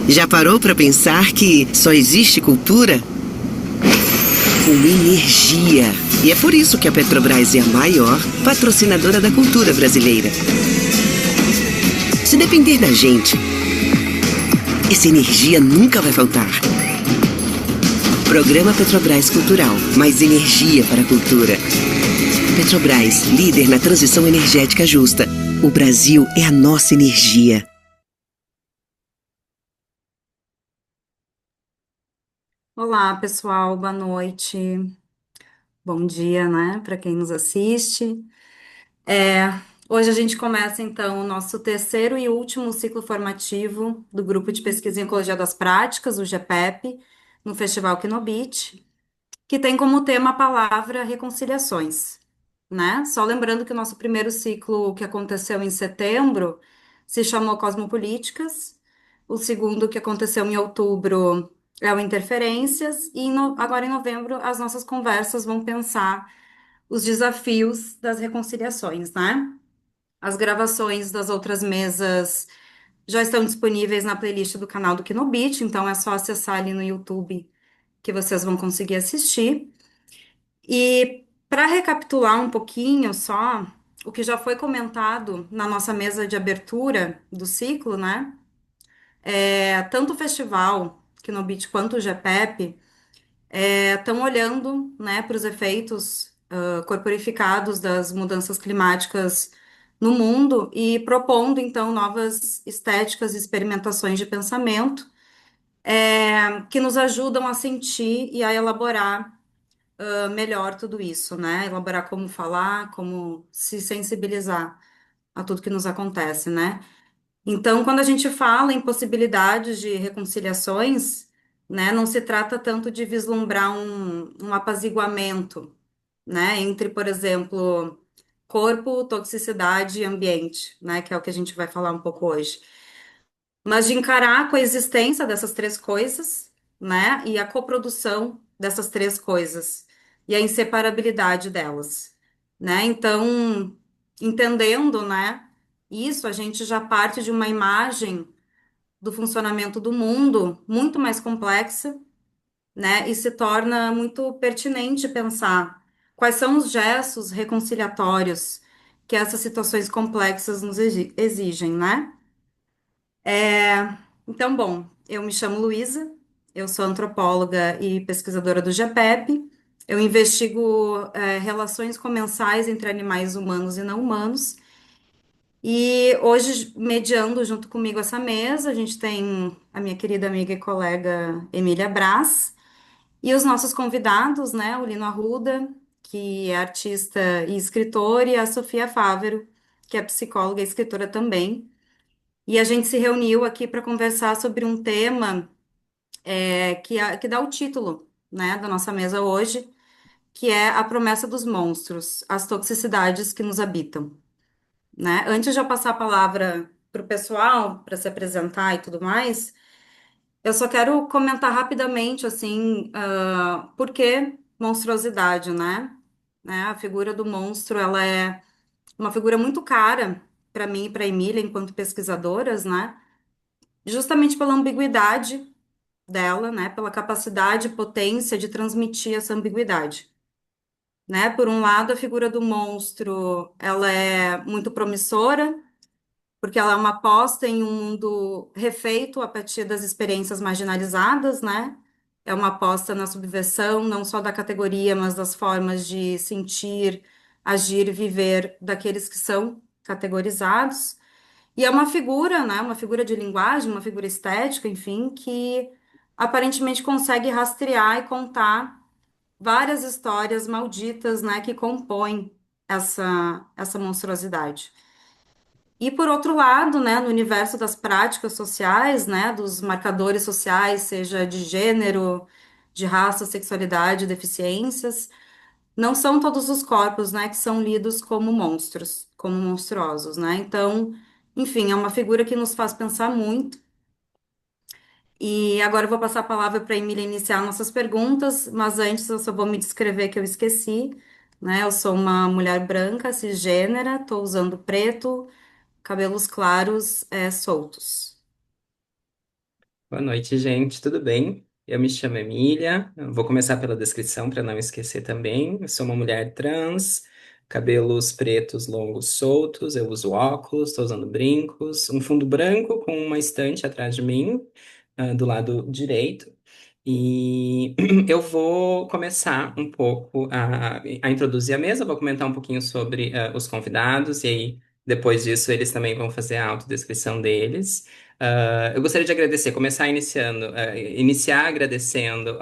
Já parou para pensar que só existe cultura com energia? E é por isso que a Petrobras é a maior patrocinadora da cultura brasileira. Se depender da gente, essa energia nunca vai faltar. Programa Petrobras Cultural. Mais energia para a cultura. Petrobras, líder na transição energética justa. O Brasil é a nossa energia. Olá, pessoal, boa noite. Bom dia, né, para quem nos assiste. É, Hoje a gente começa então o nosso terceiro e último ciclo formativo do Grupo de Pesquisa em Ecologia das Práticas, o GPEP, no Festival Knobit, que tem como tema a palavra reconciliações, né? Só lembrando que o nosso primeiro ciclo, que aconteceu em setembro, se chamou Cosmopolíticas. O segundo, que aconteceu em outubro, é o Interferências. E agora em novembro, as nossas conversas vão pensar os desafios das reconciliações, né? As gravações das outras mesas já estão disponíveis na playlist do canal do Kinobit, então é só acessar ali no YouTube que vocês vão conseguir assistir. E para recapitular um pouquinho só o que já foi comentado na nossa mesa de abertura do ciclo, né? Tanto o festival Knobit quanto o GPEP estão olhando, né, para os efeitos corporificados das mudanças climáticas no mundo e propondo então novas estéticas e experimentações de pensamento que nos ajudam a sentir e a elaborar melhor tudo isso, né? Elaborar como falar, como se sensibilizar a tudo que nos acontece, né? Então, quando a gente fala em possibilidades de reconciliações, né, não se trata tanto de vislumbrar um apaziguamento, né, entre, por exemplo, corpo, toxicidade e ambiente, né, que é o que a gente vai falar um pouco hoje, mas de encarar a coexistência dessas três coisas, né, e a coprodução dessas três coisas e a inseparabilidade delas, né? Então, entendendo, né, isso, a gente já parte de uma imagem do funcionamento do mundo muito mais complexa, né, e se torna muito pertinente pensar quais são os gestos reconciliatórios que essas situações complexas nos exigem, né? Então, bom, eu me chamo Luísa, eu sou antropóloga e pesquisadora do GEPEP. Eu investigo relações comensais entre animais humanos e não humanos. E hoje, mediando junto comigo essa mesa, a gente tem a minha querida amiga e colega Emília Brás e os nossos convidados, né, o Lino Arruda, que é artista e escritor, e a Sofia Fávero, que é psicóloga e escritora também. E a gente se reuniu aqui para conversar sobre um tema que dá o título, né, da nossa mesa hoje, que é a promessa dos monstros, as toxicidades que nos habitam, né? Antes de eu passar a palavra para o pessoal, para se apresentar e tudo mais, eu só quero comentar rapidamente, assim, por que monstruosidade, né? A figura do monstro, ela é uma figura muito cara para mim e para Emília, enquanto pesquisadoras, né? Justamente pela ambiguidade dela, né? Pela capacidade e potência de transmitir essa ambiguidade, né? Por um lado, a figura do monstro, ela é muito promissora, porque ela é uma aposta em um mundo refeito a partir das experiências marginalizadas, né? É uma aposta na subversão, não só da categoria, mas das formas de sentir, agir e viver daqueles que são categorizados. E é uma figura, né? Uma figura de linguagem, uma figura estética, enfim, que aparentemente consegue rastrear e contar várias histórias malditas, né, que compõem essa monstruosidade. E por outro lado, né, no universo das práticas sociais, né, dos marcadores sociais, seja de gênero, de raça, sexualidade, deficiências, não são todos os corpos, né, que são lidos como monstros, como monstruosos, né? Então, enfim, é uma figura que nos faz pensar muito. E agora eu vou passar a palavra para a Emília iniciar nossas perguntas, mas antes eu só vou me descrever que eu esqueci, né? Eu sou uma mulher branca, cisgênera, estou usando preto, cabelos claros, soltos. Boa noite, gente. Tudo bem? Eu me chamo Emília. Eu vou começar pela descrição para não esquecer também. Eu sou uma mulher trans, cabelos pretos longos soltos. Eu uso óculos, estou usando brincos, um fundo branco com uma estante atrás de mim, do lado direito. E eu vou começar um pouco a introduzir a mesa, vou comentar um pouquinho sobre os convidados, e aí depois disso eles também vão fazer a autodescrição deles. Eu gostaria de agradecer, começar iniciar agradecendo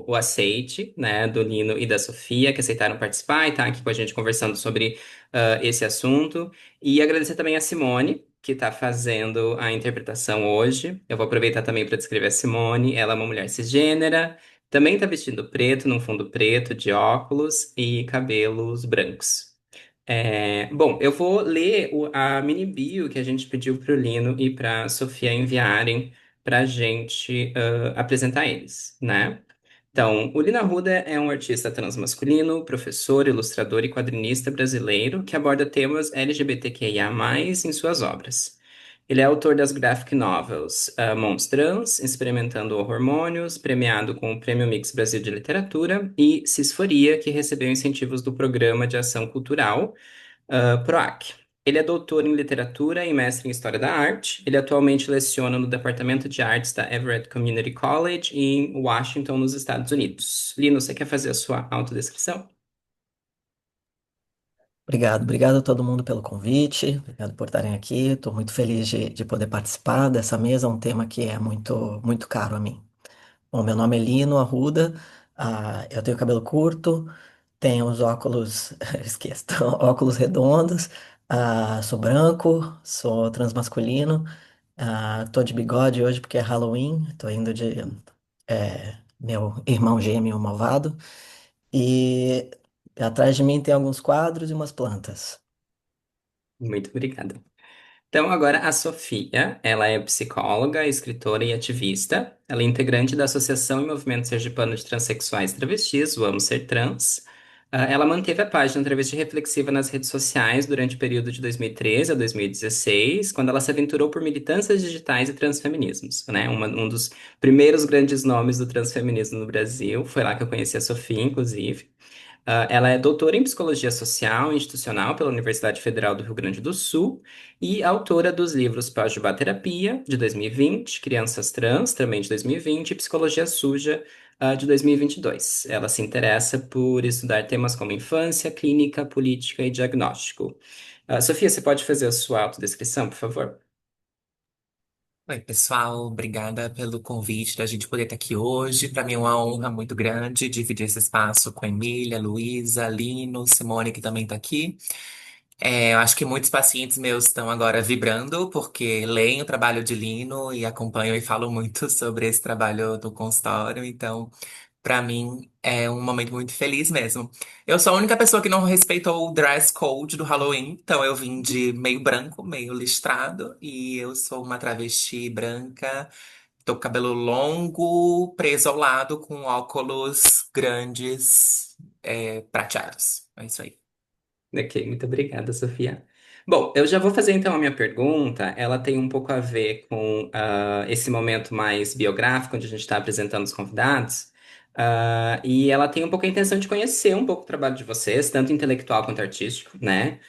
o aceite, né, do Lino e da Sofia, que aceitaram participar e estar aqui com a gente conversando sobre esse assunto. E agradecer também a Simone, que está fazendo a interpretação hoje. Eu vou aproveitar também para descrever a Simone. Ela é uma mulher cisgênera, também está vestindo preto, num fundo preto, de óculos e cabelos brancos. Bom, eu vou ler a mini bio que a gente pediu para o Lino e para a Sofia enviarem para a gente apresentar eles, né? Então, o Lino Arruda é um artista transmasculino, professor, ilustrador e quadrinista brasileiro que aborda temas LGBTQIA+, em suas obras. Ele é autor das graphic novels Mons Trans, Experimentando Hormônios, premiado com o Prêmio Mix Brasil de Literatura, e Cisforia, que recebeu incentivos do Programa de Ação Cultural PROAC. Ele é doutor em literatura e mestre em história da arte. Ele atualmente leciona no Departamento de Artes da Everett Community College em Washington, nos Estados Unidos. Lino, você quer fazer a sua autodescrição? Obrigado a todo mundo pelo convite, obrigado por estarem aqui. Estou muito feliz de poder participar dessa mesa, um tema que é muito caro a mim. Bom, meu nome é Lino Arruda, eu tenho cabelo curto, tenho os óculos, esqueço, óculos redondos, sou branco, sou transmasculino, tô de bigode hoje porque é Halloween, tô indo de meu irmão gêmeo malvado, e atrás de mim tem alguns quadros e umas plantas. Muito obrigada. Então, agora a Sofia, ela é psicóloga, escritora e ativista. Ela é integrante da Associação e Movimento Sergipano de Transsexuais e Travestis, o Amo Ser Trans. Ela manteve a página Travesti Reflexiva nas redes sociais durante o período de 2013 a 2016, quando ela se aventurou por militâncias digitais e transfeminismos, né? Um dos primeiros grandes nomes do transfeminismo no Brasil. Foi lá que eu conheci a Sofia, inclusive. Ela é doutora em Psicologia Social e Institucional pela Universidade Federal do Rio Grande do Sul e autora dos livros Pajubá Terapia, de 2020, Crianças Trans, também de 2020, e Psicologia Suja, de 2022. Ela se interessa por estudar temas como infância, clínica, política e diagnóstico. Sofia, você pode fazer a sua autodescrição, por favor? Oi, pessoal, obrigada pelo convite da gente poder estar aqui hoje. Para mim é uma honra muito grande dividir esse espaço com a Emília, Luísa, Lino, Simone, que também está aqui. Eu acho que muitos pacientes meus estão agora vibrando, porque leem o trabalho de Lino e acompanham e falam muito sobre esse trabalho do consultório. Então, para mim, é um momento muito feliz mesmo. Eu sou a única pessoa que não respeitou o dress code do Halloween, então eu vim de meio branco, meio listrado, e eu sou uma travesti branca, tô com cabelo longo, preso ao lado, com óculos grandes, prateados. É isso aí. Ok, muito obrigada, Sofia. Bom, eu já vou fazer então a minha pergunta. Ela tem um pouco a ver com esse momento mais biográfico, onde a gente está apresentando os convidados. E ela tem um pouco a intenção de conhecer um pouco o trabalho de vocês, tanto intelectual quanto artístico, né?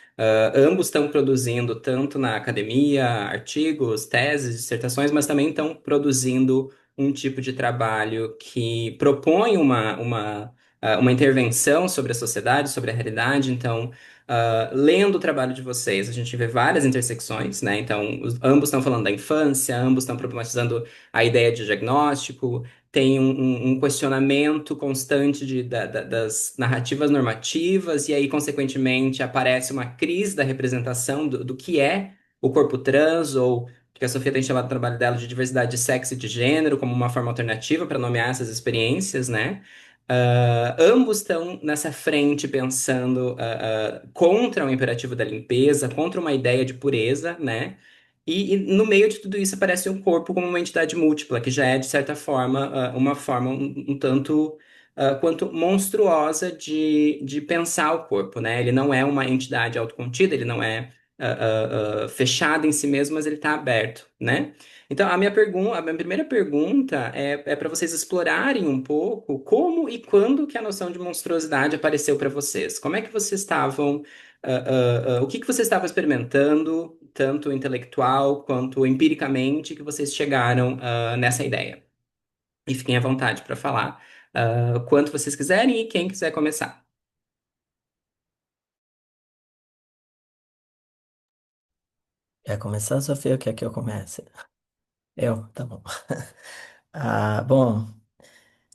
Ambos estão produzindo tanto na academia, artigos, teses, dissertações, mas também estão produzindo um tipo de trabalho que propõe uma intervenção sobre a sociedade, sobre a realidade. Então, lendo o trabalho de vocês, a gente vê várias intersecções, né? Então, ambos estão falando da infância, ambos estão problematizando a ideia de diagnóstico, tem um questionamento constante das narrativas normativas, e aí, consequentemente, aparece uma crise da representação do que é o corpo trans, ou que a Sofia tem chamado o trabalho dela de diversidade de sexo e de gênero, como uma forma alternativa para nomear essas experiências, né? Ambos estão nessa frente pensando contra o imperativo da limpeza, contra uma ideia de pureza, né? E no meio de tudo isso aparece um corpo como uma entidade múltipla, que já é, de certa forma, uma forma um tanto quanto monstruosa de pensar o corpo, né? Ele não é uma entidade autocontida, ele não é. fechado em si mesmo, mas ele está aberto, né? Então, a minha primeira pergunta é para vocês explorarem um pouco como e quando que a noção de monstruosidade apareceu para vocês. Como é que vocês estavam, o que que vocês estavam experimentando, tanto intelectual quanto empiricamente, que vocês chegaram, nessa ideia? E fiquem à vontade para falar, quanto vocês quiserem e quem quiser começar. Quer começar, Sofia, ou quer que eu comece? Eu? Tá bom. Bom,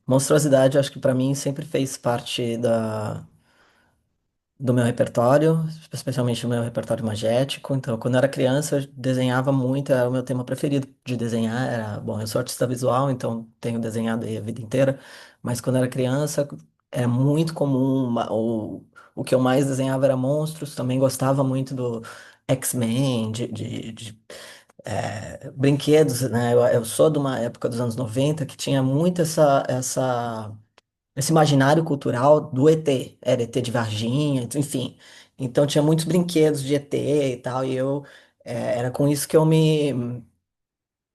monstruosidade, acho que para mim sempre fez parte do meu repertório, especialmente do meu repertório magético. Então, quando eu era criança, eu desenhava muito, era o meu tema preferido de desenhar. Bom, eu sou artista visual, então tenho desenhado aí a vida inteira, mas quando eu era criança, é muito comum, o que eu mais desenhava era monstros, também gostava muito do X-Men, de brinquedos, né? Eu sou de uma época dos anos 90 que tinha muito esse imaginário cultural do ET, era ET de Varginha, enfim. Então tinha muitos brinquedos de ET e tal, e era com isso que eu me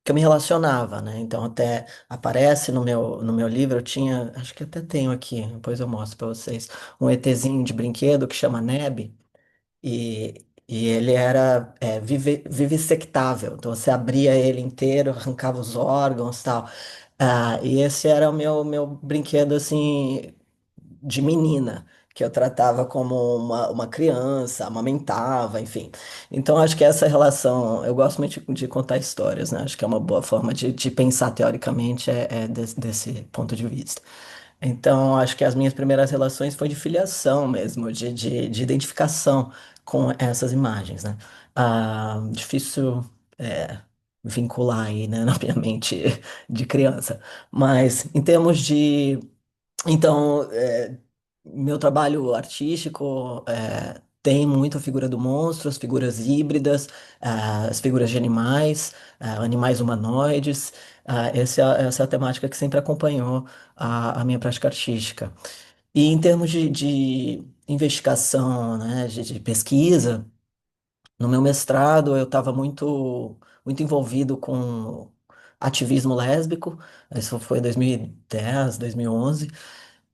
relacionava, né? Então até aparece no meu livro, eu tinha, acho que até tenho aqui, depois eu mostro para vocês, um ETzinho de brinquedo que chama Neb, e ele era vivissectável, então você abria ele inteiro, arrancava os órgãos e tal. E esse era o meu brinquedo, assim, de menina, que eu tratava como uma criança, amamentava, enfim. Então, acho que essa relação, eu gosto muito de contar histórias, né? Acho que é uma boa forma de pensar teoricamente, desse ponto de vista. Então, acho que as minhas primeiras relações foi de filiação mesmo, de identificação com essas imagens, né? Difícil é, vincular aí, né, na minha mente de criança. Mas em termos de então, meu trabalho artístico tem muito a figura do monstro, as figuras híbridas, as figuras de animais, animais humanoides. Essa é a temática que sempre acompanhou a minha prática artística. E em termos de investigação, né, de pesquisa, no meu mestrado eu estava muito envolvido com ativismo lésbico. Isso foi em 2010, 2011.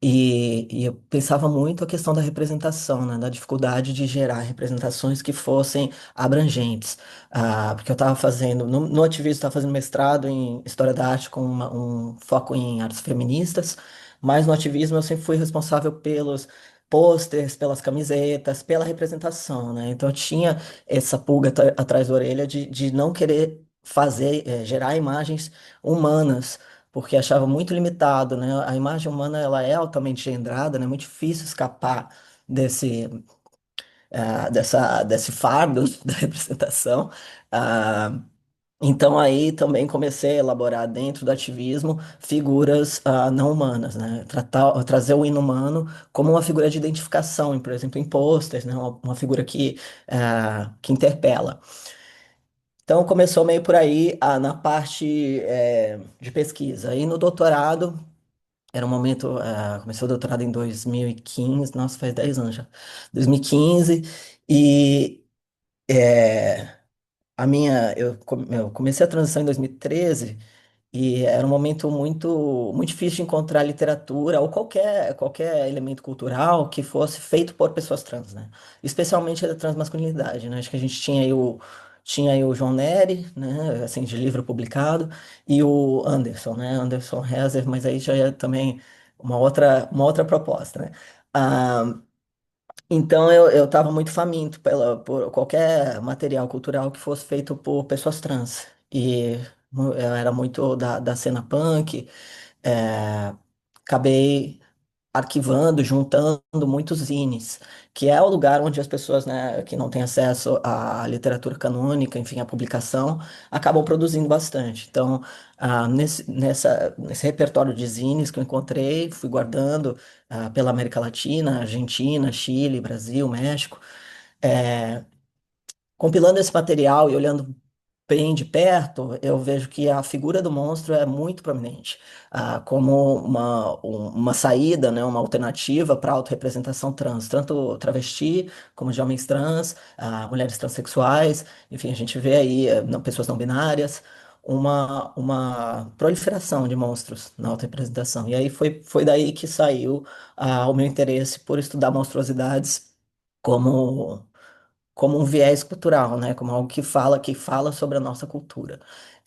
E eu pensava muito a questão da representação, né, da dificuldade de gerar representações que fossem abrangentes. Porque eu estava fazendo, no ativismo, estava fazendo mestrado em História da Arte com um foco em artes feministas, mas no ativismo eu sempre fui responsável pelos pôsteres, pelas camisetas, pela representação, né? Então eu tinha essa pulga atrás da orelha de não querer fazer, gerar imagens humanas porque achava muito limitado, né? A imagem humana ela é altamente gendrada, né? É muito difícil escapar desse fardo da representação. Ah, então aí também comecei a elaborar dentro do ativismo figuras não humanas, né? Trazer o inumano como uma figura de identificação, por exemplo, em posters, né? Uma figura que interpela. Então começou meio por aí na parte de pesquisa. Aí no doutorado era um momento, comecei o doutorado em 2015, nossa, faz 10 anos já. 2015, e é, eu comecei a transição em 2013 e era um momento muito difícil de encontrar literatura ou qualquer elemento cultural que fosse feito por pessoas trans, né? Especialmente a transmasculinidade, né? Acho que a gente tinha aí o João Nery, né? Assim, de livro publicado, e o Anderson, né? Anderson Rezer, mas aí já é também uma outra proposta, né? Ah, então eu estava muito faminto por qualquer material cultural que fosse feito por pessoas trans. E eu era muito da cena punk, é, acabei arquivando, juntando muitos zines, que é o lugar onde as pessoas, né, que não têm acesso à literatura canônica, enfim, à publicação, acabam produzindo bastante. Então, nesse repertório de zines que eu encontrei, fui guardando pela América Latina, Argentina, Chile, Brasil, México, compilando esse material e olhando bem de perto, eu vejo que a figura do monstro é muito prominente, como uma saída, né, uma alternativa para a autorrepresentação trans, tanto travesti como de homens trans, mulheres transexuais, enfim, a gente vê aí pessoas não binárias, uma proliferação de monstros na autorrepresentação. E aí foi daí que saiu o meu interesse por estudar monstruosidades como como um viés cultural, né? Como algo que fala sobre a nossa cultura.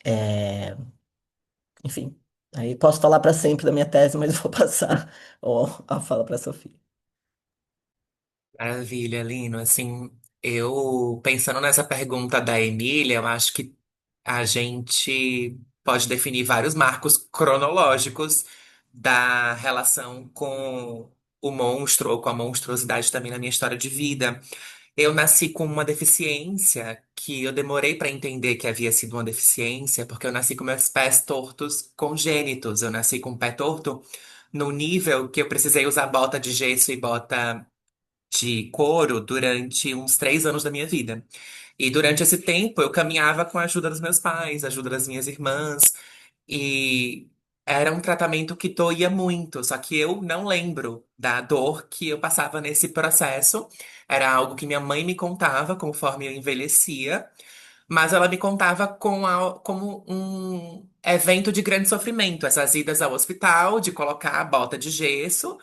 É, enfim, aí posso falar para sempre da minha tese, mas eu vou passar a fala para a Sofia. Maravilha, Lino. Assim, eu pensando nessa pergunta da Emília, eu acho que a gente pode definir vários marcos cronológicos da relação com o monstro ou com a monstruosidade também na minha história de vida. Eu nasci com uma deficiência que eu demorei para entender que havia sido uma deficiência, porque eu nasci com meus pés tortos congênitos. Eu nasci com o pé torto no nível que eu precisei usar bota de gesso e bota de couro durante uns 3 anos da minha vida. E durante esse tempo eu caminhava com a ajuda dos meus pais, a ajuda das minhas irmãs, e era um tratamento que doía muito, só que eu não lembro da dor que eu passava nesse processo. Era algo que minha mãe me contava conforme eu envelhecia, mas ela me contava como um evento de grande sofrimento, essas idas ao hospital, de colocar a bota de gesso.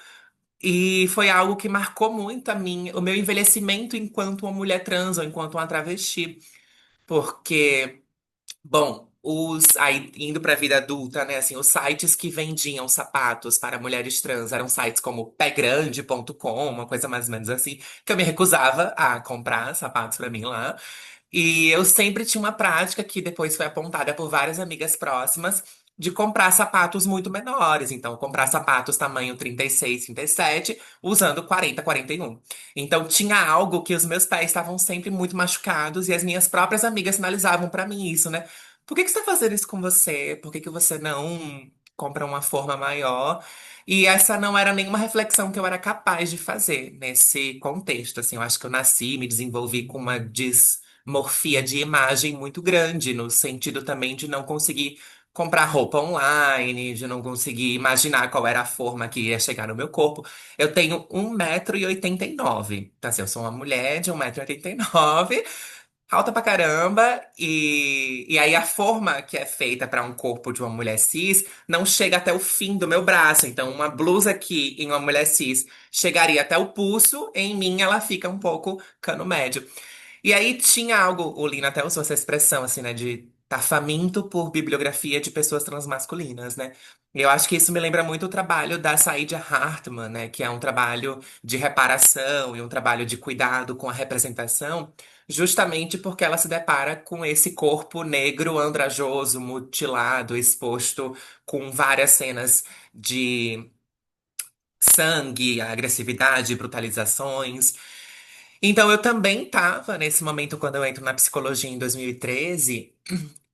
E foi algo que marcou muito o meu envelhecimento enquanto uma mulher trans ou enquanto uma travesti. Porque, bom, aí indo para a vida adulta, né, assim, os sites que vendiam sapatos para mulheres trans eram sites como pegrande.com, uma coisa mais ou menos assim, que eu me recusava a comprar sapatos para mim lá. E eu sempre tinha uma prática que depois foi apontada por várias amigas próximas de comprar sapatos muito menores. Então, comprar sapatos tamanho 36, 37, usando 40, 41. Então, tinha algo que os meus pés estavam sempre muito machucados e as minhas próprias amigas sinalizavam pra mim isso, né? Por que que você tá fazendo isso com você? Por que que você não compra uma forma maior? E essa não era nenhuma reflexão que eu era capaz de fazer nesse contexto. Assim, eu acho que eu nasci, me desenvolvi com uma morfia de imagem muito grande, no sentido também de não conseguir comprar roupa online, de não conseguir imaginar qual era a forma que ia chegar no meu corpo. Eu tenho 1,89 m. Tá, assim, eu sou uma mulher de 1,89 m, alta pra caramba, e aí a forma que é feita para um corpo de uma mulher cis não chega até o fim do meu braço. Então, uma blusa aqui em uma mulher cis chegaria até o pulso, em mim ela fica um pouco cano médio. E aí tinha algo, o Lina até usou essa expressão, assim, né, de tá faminto por bibliografia de pessoas transmasculinas, né? E eu acho que isso me lembra muito o trabalho da Saidia Hartman, né, que é um trabalho de reparação e um trabalho de cuidado com a representação, justamente porque ela se depara com esse corpo negro, andrajoso, mutilado, exposto com várias cenas de sangue, agressividade, brutalizações. Então, eu também estava nesse momento, quando eu entro na psicologia em 2013,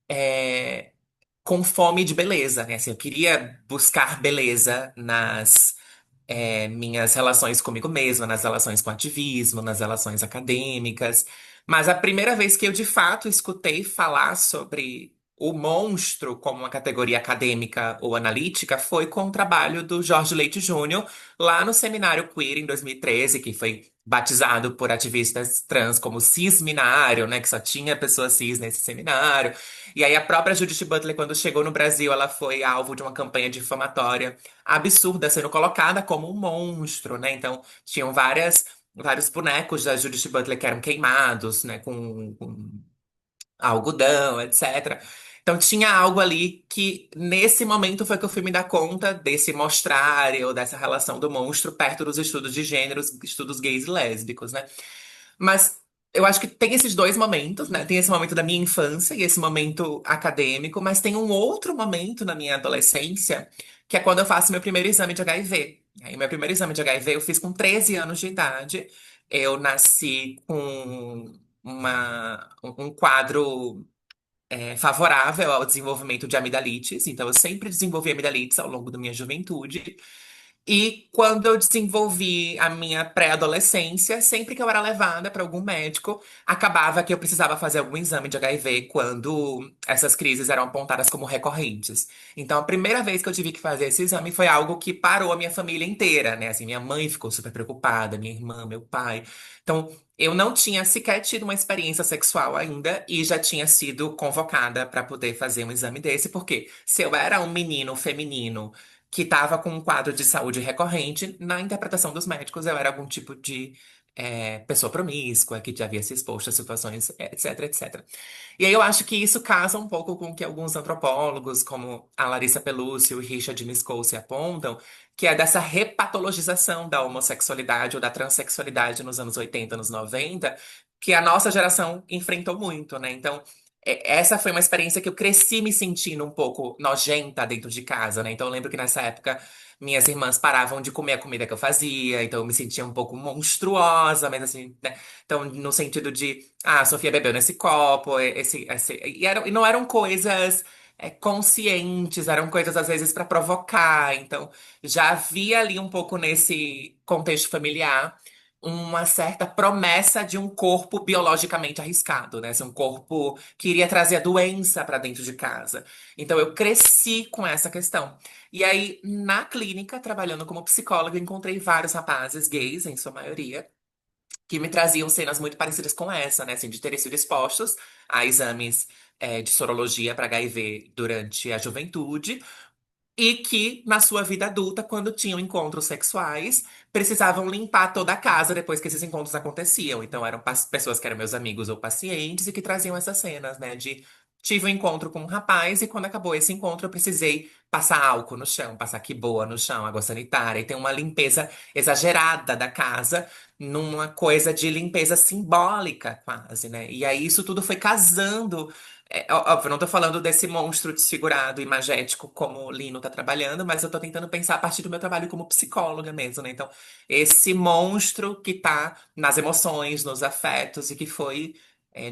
é, com fome de beleza, né? Assim, eu queria buscar beleza nas minhas relações comigo mesma, nas relações com o ativismo, nas relações acadêmicas. Mas a primeira vez que eu de fato escutei falar sobre o monstro como uma categoria acadêmica ou analítica foi com o trabalho do Jorge Leite Júnior, lá no Seminário Queer em 2013, que foi batizado por ativistas trans como cisminário, né, que só tinha pessoas cis nesse seminário. E aí a própria Judith Butler, quando chegou no Brasil, ela foi alvo de uma campanha difamatória absurda, sendo colocada como um monstro, né? Então, tinham vários bonecos da Judith Butler que eram queimados, né? Com algodão, etc. Então, tinha algo ali que, nesse momento, foi que eu fui me dar conta desse mostrar ou dessa relação do monstro perto dos estudos de gêneros, estudos gays e lésbicos, né? Mas eu acho que tem esses dois momentos, né? Tem esse momento da minha infância e esse momento acadêmico, mas tem um outro momento na minha adolescência, que é quando eu faço meu primeiro exame de HIV. Aí, meu primeiro exame de HIV eu fiz com 13 anos de idade. Eu nasci com um quadro favorável ao desenvolvimento de amidalites, então eu sempre desenvolvi amidalites ao longo da minha juventude. E quando eu desenvolvi a minha pré-adolescência, sempre que eu era levada para algum médico, acabava que eu precisava fazer algum exame de HIV quando essas crises eram apontadas como recorrentes. Então, a primeira vez que eu tive que fazer esse exame foi algo que parou a minha família inteira, né? Assim, minha mãe ficou super preocupada, minha irmã, meu pai. Então, eu não tinha sequer tido uma experiência sexual ainda e já tinha sido convocada para poder fazer um exame desse, porque se eu era um menino feminino que estava com um quadro de saúde recorrente, na interpretação dos médicos, eu era algum tipo de pessoa promíscua, que já havia se exposto a situações, etc, etc. E aí eu acho que isso casa um pouco com o que alguns antropólogos, como a Larissa Pelúcio e o Richard Miskolci apontam, que é dessa repatologização da homossexualidade ou da transexualidade nos anos 80, anos 90, que a nossa geração enfrentou muito, né? Então, essa foi uma experiência que eu cresci me sentindo um pouco nojenta dentro de casa, né? Então, eu lembro que nessa época minhas irmãs paravam de comer a comida que eu fazia, então eu me sentia um pouco monstruosa, mas assim, né? Então, no sentido de, a Sofia bebeu nesse copo, e não eram coisas conscientes, eram coisas às vezes para provocar. Então, já havia ali um pouco nesse contexto familiar uma certa promessa de um corpo biologicamente arriscado, né? Assim, um corpo que iria trazer a doença para dentro de casa. Então, eu cresci com essa questão. E aí, na clínica, trabalhando como psicóloga, encontrei vários rapazes gays, em sua maioria que me traziam cenas muito parecidas com essa, né? Assim, de terem sido expostos a exames de sorologia para HIV durante a juventude, e que, na sua vida adulta, quando tinham encontros sexuais, precisavam limpar toda a casa depois que esses encontros aconteciam. Então, eram pessoas que eram meus amigos ou pacientes e que traziam essas cenas, né? De tive um encontro com um rapaz e quando acabou esse encontro, eu precisei passar álcool no chão, passar boa no chão, água sanitária, e ter uma limpeza exagerada da casa, numa coisa de limpeza simbólica, quase, né? E aí isso tudo foi casando. Óbvio, eu não tô falando desse monstro desfigurado, imagético, como o Lino tá trabalhando, mas eu tô tentando pensar a partir do meu trabalho como psicóloga mesmo, né? Então, esse monstro que tá nas emoções, nos afetos, e que foi,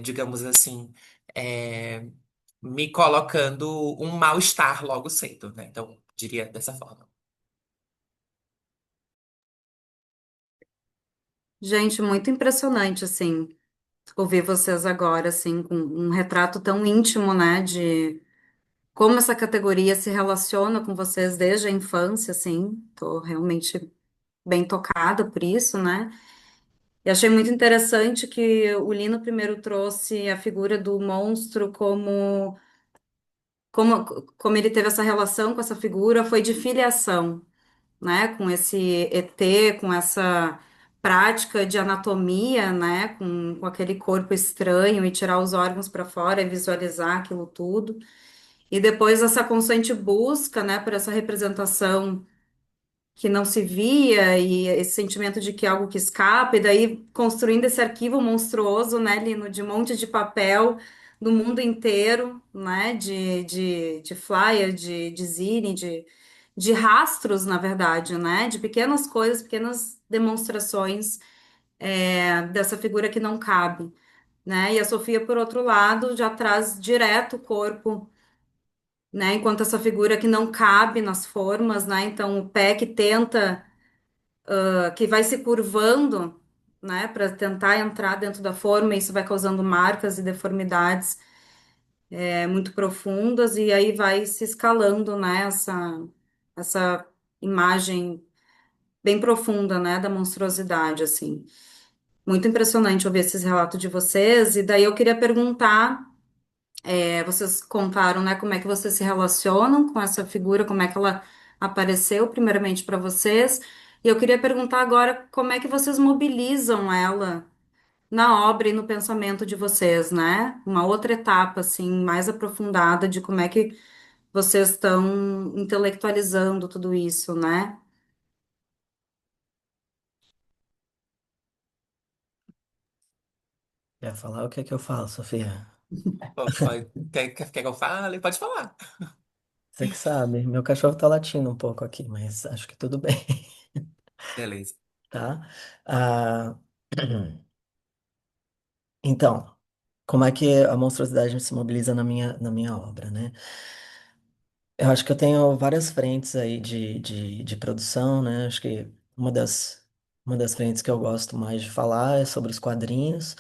digamos assim, é, me colocando um mal-estar logo cedo, né? Então, diria dessa forma. Gente, muito impressionante, assim, ouvir vocês agora, assim, com um retrato tão íntimo, né, de como essa categoria se relaciona com vocês desde a infância, assim. Tô realmente bem tocada por isso, né? E achei muito interessante que o Lino primeiro trouxe a figura do monstro como, como ele teve essa relação com essa figura, foi de filiação, né? Com esse ET, com essa prática de anatomia, né? Com aquele corpo estranho e tirar os órgãos para fora e visualizar aquilo tudo. E depois essa constante busca, né, por essa representação que não se via e esse sentimento de que é algo que escapa, e daí construindo esse arquivo monstruoso, né, Lino, de um monte de papel do mundo inteiro, né, de flyer, de zine, de rastros, na verdade, né, de pequenas coisas, pequenas demonstrações dessa figura que não cabe, né, e a Sofia, por outro lado, já traz direto o corpo, né? Enquanto essa figura que não cabe nas formas, né? Então o pé que tenta, que vai se curvando, né? Para tentar entrar dentro da forma, e isso vai causando marcas e deformidades muito profundas, e aí vai se escalando, né? Essa imagem bem profunda, né? Da monstruosidade, assim. Muito impressionante ouvir esses relatos de vocês, e daí eu queria perguntar. Vocês contaram, né, como é que vocês se relacionam com essa figura, como é que ela apareceu primeiramente para vocês. E eu queria perguntar agora como é que vocês mobilizam ela na obra e no pensamento de vocês, né? Uma outra etapa, assim, mais aprofundada de como é que vocês estão intelectualizando tudo isso, né? Quer falar o que é que eu falo, Sofia? Quer que eu fale? Pode falar. Você que sabe, meu cachorro tá latindo um pouco aqui, mas acho que tudo bem, Beleza. tá? Ah, então, como é que a monstruosidade se mobiliza na minha obra, né? Eu acho que eu tenho várias frentes aí de produção, né? Acho que uma das frentes que eu gosto mais de falar é sobre os quadrinhos.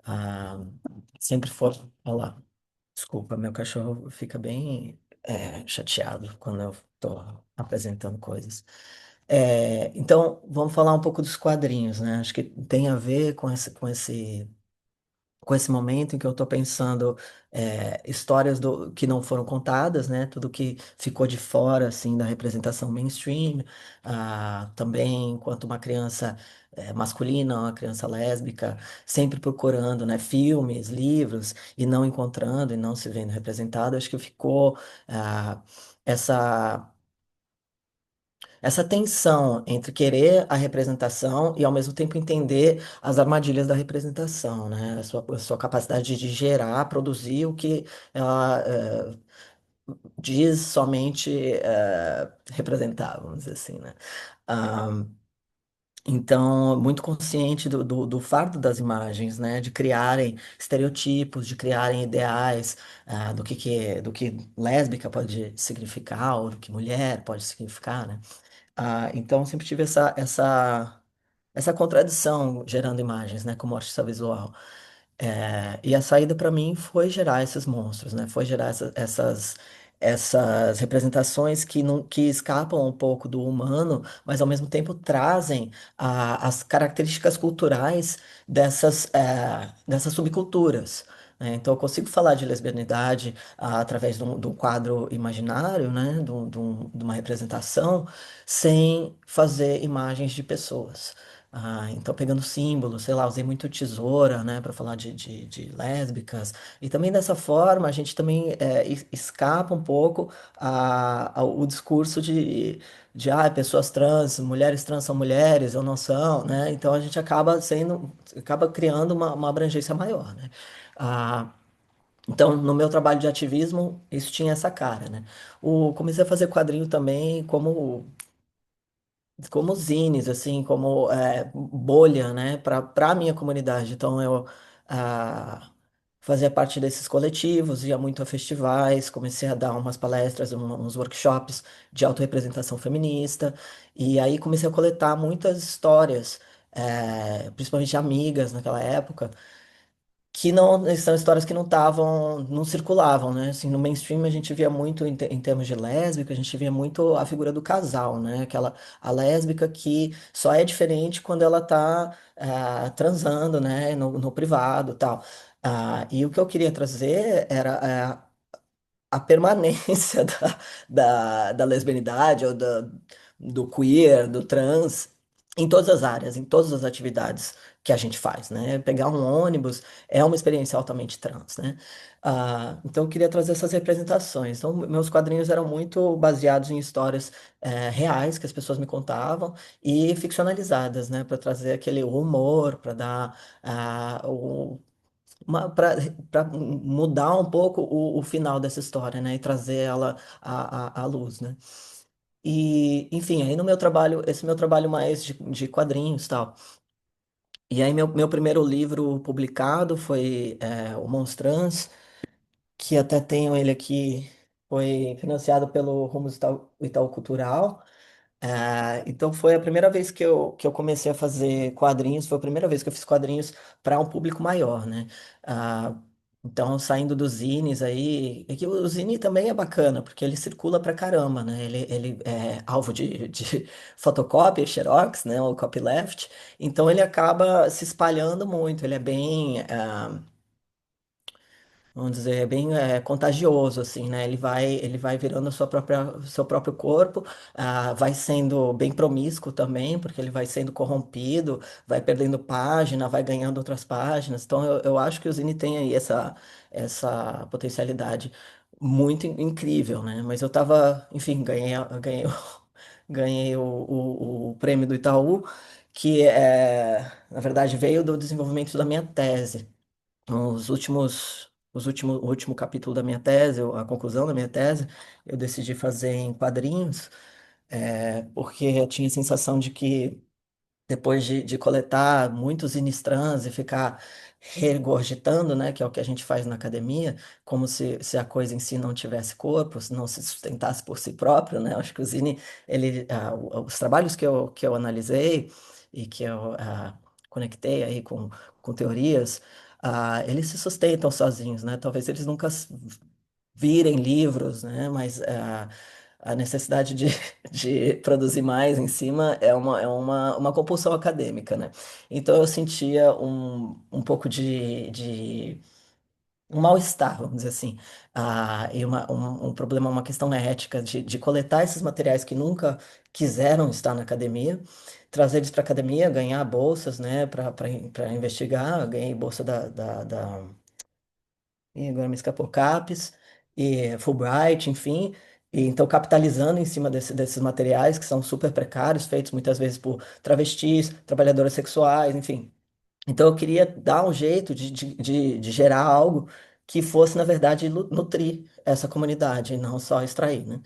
Ah, sempre foi. Olha lá, desculpa, meu cachorro fica bem chateado quando eu estou apresentando coisas. Então, vamos falar um pouco dos quadrinhos, né? Acho que tem a ver com esse momento em que eu estou pensando histórias que não foram contadas, né? Tudo que ficou de fora assim da representação mainstream, também enquanto uma criança masculina, uma criança lésbica, sempre procurando, né, filmes, livros e não encontrando e não se vendo representado, acho que ficou essa essa tensão entre querer a representação e ao mesmo tempo entender as armadilhas da representação, né? A sua capacidade de gerar, produzir o que ela diz somente representar, vamos dizer assim, né? Ah, então, muito consciente do fardo das imagens, né? De criarem estereotipos, de criarem ideais, do que lésbica pode significar, ou do que mulher pode significar, né? Então, eu sempre tive essa contradição gerando imagens, né, como artista visual. E a saída para mim foi gerar esses monstros, né, foi gerar essas representações que, não, que escapam um pouco do humano, mas ao mesmo tempo trazem as características culturais dessas subculturas. Né? Então, eu consigo falar de lesbianidade através de um quadro imaginário, né, de uma representação sem fazer imagens de pessoas. Então, pegando símbolos, sei lá, usei muito tesoura, né, para falar de lésbicas. E também dessa forma, a gente também escapa um pouco ao discurso pessoas trans, mulheres trans são mulheres ou não são, né? Então, a gente acaba criando uma abrangência maior, né? Ah, então, no meu trabalho de ativismo, isso tinha essa cara, né? Comecei a fazer quadrinho também como zines, assim, como bolha, né, para a minha comunidade. Então eu ah, fazia parte desses coletivos, ia muito a festivais, comecei a dar umas palestras, uns workshops de autorrepresentação feminista, e aí comecei a coletar muitas histórias, principalmente de amigas naquela época que não são histórias que não circulavam, né? Assim, no mainstream a gente via muito em termos de lésbica, a gente via muito a figura do casal, né? A lésbica que só é diferente quando ela tá transando, né? No privado, tal. E o que eu queria trazer era a permanência da lesbianidade ou do queer, do trans, em todas as áreas, em todas as atividades que a gente faz, né? Pegar um ônibus é uma experiência altamente trans, né? Então eu queria trazer essas representações. Então, meus quadrinhos eram muito baseados em histórias reais que as pessoas me contavam e ficcionalizadas, né? Para trazer aquele humor, para dar para mudar um pouco o final dessa história, né? E trazer ela à luz, né? E, enfim, aí no meu trabalho, esse meu trabalho mais de quadrinhos e tal. E aí meu primeiro livro publicado foi O Monstrans, que até tenho ele aqui, foi financiado pelo Rumos Itaú Cultural. Então foi a primeira vez que eu comecei a fazer quadrinhos, foi a primeira vez que eu fiz quadrinhos para um público maior, né? Ah, então, saindo dos zines aí, é que o zine também é bacana, porque ele circula pra caramba, né? Ele é alvo de fotocópia, xerox, né? O copyleft, então ele acaba se espalhando muito, ele é bem vamos dizer, é bem contagioso, assim, né? Ele vai virando seu próprio corpo, vai sendo bem promíscuo também, porque ele vai sendo corrompido, vai perdendo página, vai ganhando outras páginas. Então, eu acho que o Zine tem aí essa potencialidade muito incrível, né? Mas eu tava, enfim, ganhei o prêmio do Itaú, que na verdade, veio do desenvolvimento da minha tese. O último capítulo da minha tese, a conclusão da minha tese, eu decidi fazer em quadrinhos, porque eu tinha a sensação de que depois de coletar muitos inistrans e ficar regurgitando, né, que é o que a gente faz na academia, como se a coisa em si não tivesse corpo, se não se sustentasse por si próprio, né? Acho que o Zine, os trabalhos que eu analisei e que eu conectei aí com teorias, eles se sustentam sozinhos, né? Talvez eles nunca virem livros, né? Mas a necessidade de produzir mais em cima é uma compulsão acadêmica, né? Então eu sentia um pouco de um mal-estar, vamos dizer assim, e um problema, uma questão ética de coletar esses materiais que nunca quiseram estar na academia, trazer eles para a academia, ganhar bolsas, né, para investigar, ganhei bolsa e agora me escapou CAPES e Fulbright, enfim. E então, capitalizando em cima desses materiais que são super precários, feitos muitas vezes por travestis, trabalhadoras sexuais, enfim. Então, eu queria dar um jeito de gerar algo que fosse, na verdade, nutrir essa comunidade e não só extrair, né?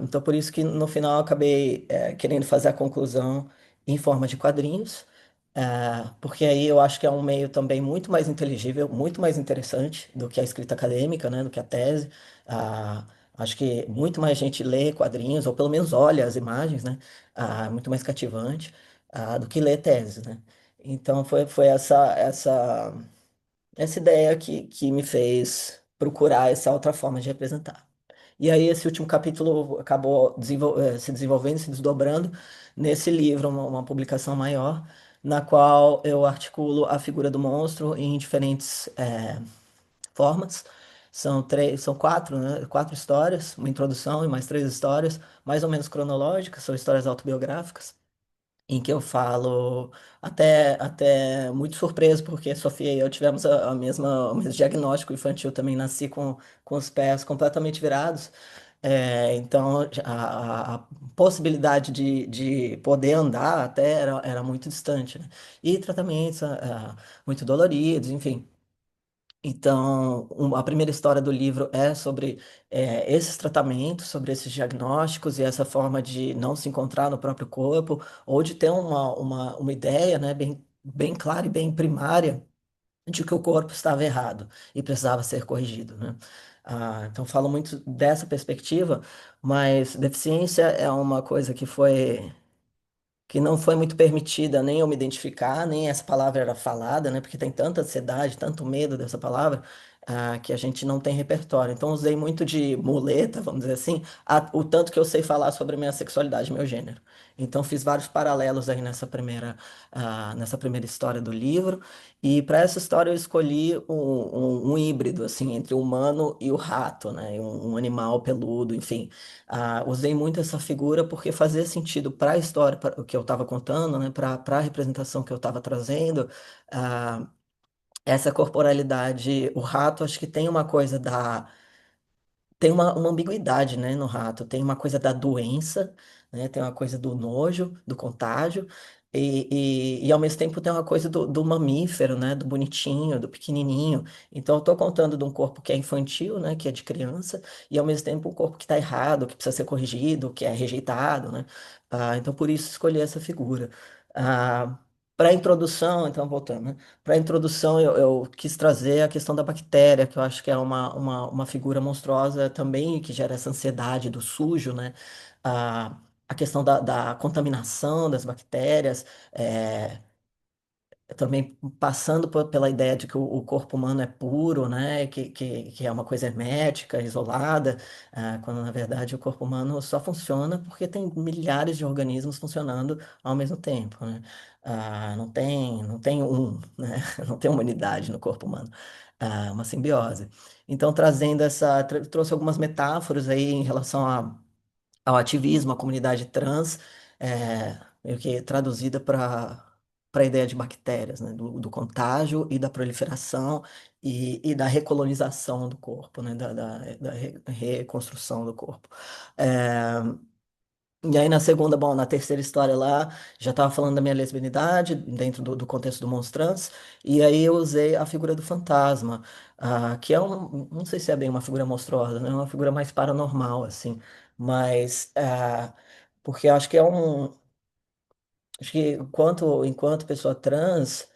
Então, por isso que no final eu acabei querendo fazer a conclusão em forma de quadrinhos, porque aí eu acho que é um meio também muito mais inteligível, muito mais interessante do que a escrita acadêmica, né, do que a tese. Ah, Acho que muito mais gente lê quadrinhos, ou pelo menos olha as imagens, né, muito mais cativante, do que lê tese, né. Então foi essa ideia que me fez procurar essa outra forma de representar. E aí esse último capítulo acabou se desenvolvendo, se desdobrando nesse livro, uma publicação maior, na qual eu articulo a figura do monstro em diferentes formas. São quatro, né? Quatro histórias, uma introdução e mais três histórias, mais ou menos cronológicas, são histórias autobiográficas em que eu falo, até muito surpreso, porque a Sofia e eu tivemos o mesmo diagnóstico infantil, também nasci com os pés completamente virados. Então a possibilidade de poder andar até era muito distante, né? E tratamentos muito doloridos, enfim. Então, a primeira história do livro é sobre esses tratamentos, sobre esses diagnósticos e essa forma de não se encontrar no próprio corpo, ou de ter uma ideia, né, bem clara e bem primária de que o corpo estava errado e precisava ser corrigido, né? Então, falo muito dessa perspectiva, mas deficiência é uma coisa que não foi muito permitida nem eu me identificar, nem essa palavra era falada, né? Porque tem tanta ansiedade, tanto medo dessa palavra, que a gente não tem repertório. Então usei muito de muleta, vamos dizer assim, o tanto que eu sei falar sobre a minha sexualidade, meu gênero. Então fiz vários paralelos aí nessa primeira história do livro. E para essa história eu escolhi um híbrido, assim, entre o humano e o rato, né? Um animal peludo, enfim. Usei muito essa figura porque fazia sentido para a história, para o que eu estava contando, né, para a representação que eu estava trazendo. ah, Essa corporalidade, o rato, acho que tem uma coisa tem uma ambiguidade, né, no rato. Tem uma coisa da doença, né, tem uma coisa do nojo, do contágio, e ao mesmo tempo tem uma coisa do mamífero, né, do bonitinho, do pequenininho. Então, eu estou contando de um corpo que é infantil, né, que é de criança, e ao mesmo tempo um corpo que está errado, que precisa ser corrigido, que é rejeitado, né. Então, por isso escolhi essa figura. Para a introdução, então, voltando, né? Para a introdução, eu quis trazer a questão da bactéria, que eu acho que é uma figura monstruosa também, que gera essa ansiedade do sujo, né? A, a questão da contaminação das bactérias, é, também passando pela ideia de que o corpo humano é puro, né? Que é uma coisa hermética, isolada, quando na verdade o corpo humano só funciona porque tem milhares de organismos funcionando ao mesmo tempo, né? Não tem né? Não tem uma unidade no corpo humano, uma simbiose. Então, trouxe algumas metáforas aí em relação ao ativismo, à comunidade trans, meio que traduzida para a ideia de bactérias, né? Do contágio e da proliferação e da recolonização do corpo, né? Da reconstrução do corpo. É, e aí na segunda, bom, na terceira história lá, já estava falando da minha lesbianidade dentro do contexto do Monstrans, e aí eu usei a figura do fantasma, que não sei se é bem uma figura monstruosa, né? É uma figura mais paranormal, assim, mas porque eu acho que acho que enquanto pessoa trans,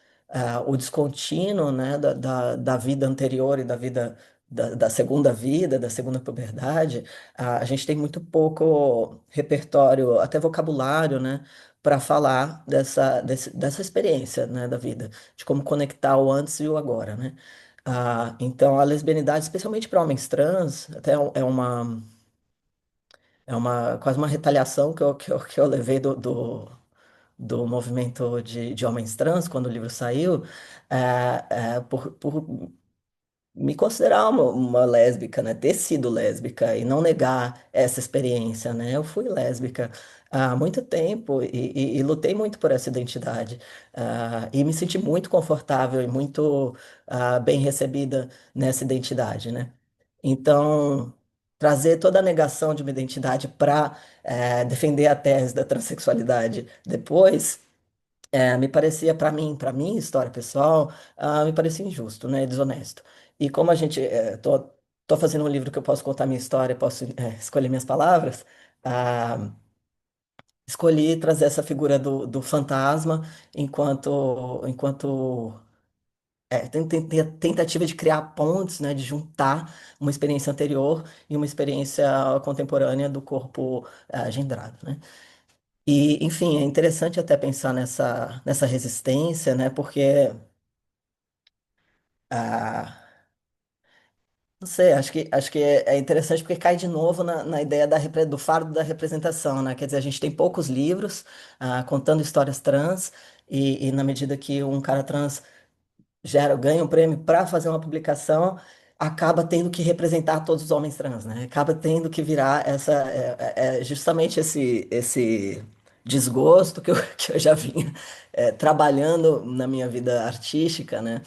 o descontínuo, né, da vida anterior e da vida da segunda vida, da segunda puberdade, a gente tem muito pouco repertório, até vocabulário, né, para falar dessa experiência, né, da vida, de como conectar o antes e o agora, né? Então, a lesbianidade, especialmente para homens trans, até é uma quase uma retaliação que eu levei do movimento de homens trans, quando o livro saiu, por me considerar uma lésbica, né? Ter sido lésbica e não negar essa experiência, né? Eu fui lésbica há muito tempo e lutei muito por essa identidade. E me senti muito confortável e muito bem recebida nessa identidade, né? Então, trazer toda a negação de uma identidade para defender a tese da transexualidade depois me parecia, para mim, história pessoal, me parecia injusto, né, desonesto. E como a gente, tô fazendo um livro que eu posso contar minha história, posso escolher minhas palavras, ah, escolhi trazer essa figura do fantasma enquanto tentativa de criar pontes, né, de juntar uma experiência anterior e uma experiência contemporânea do corpo gendrado, né? E, enfim, é interessante até pensar nessa resistência, né? Porque, ah, não sei, acho que é interessante porque cai de novo na ideia do fardo da representação, né? Quer dizer, a gente tem poucos livros contando histórias trans, e na medida que um cara trans ganha um prêmio para fazer uma publicação, acaba tendo que representar todos os homens trans, né? Acaba tendo que virar justamente esse desgosto que eu já vinha trabalhando na minha vida artística, né?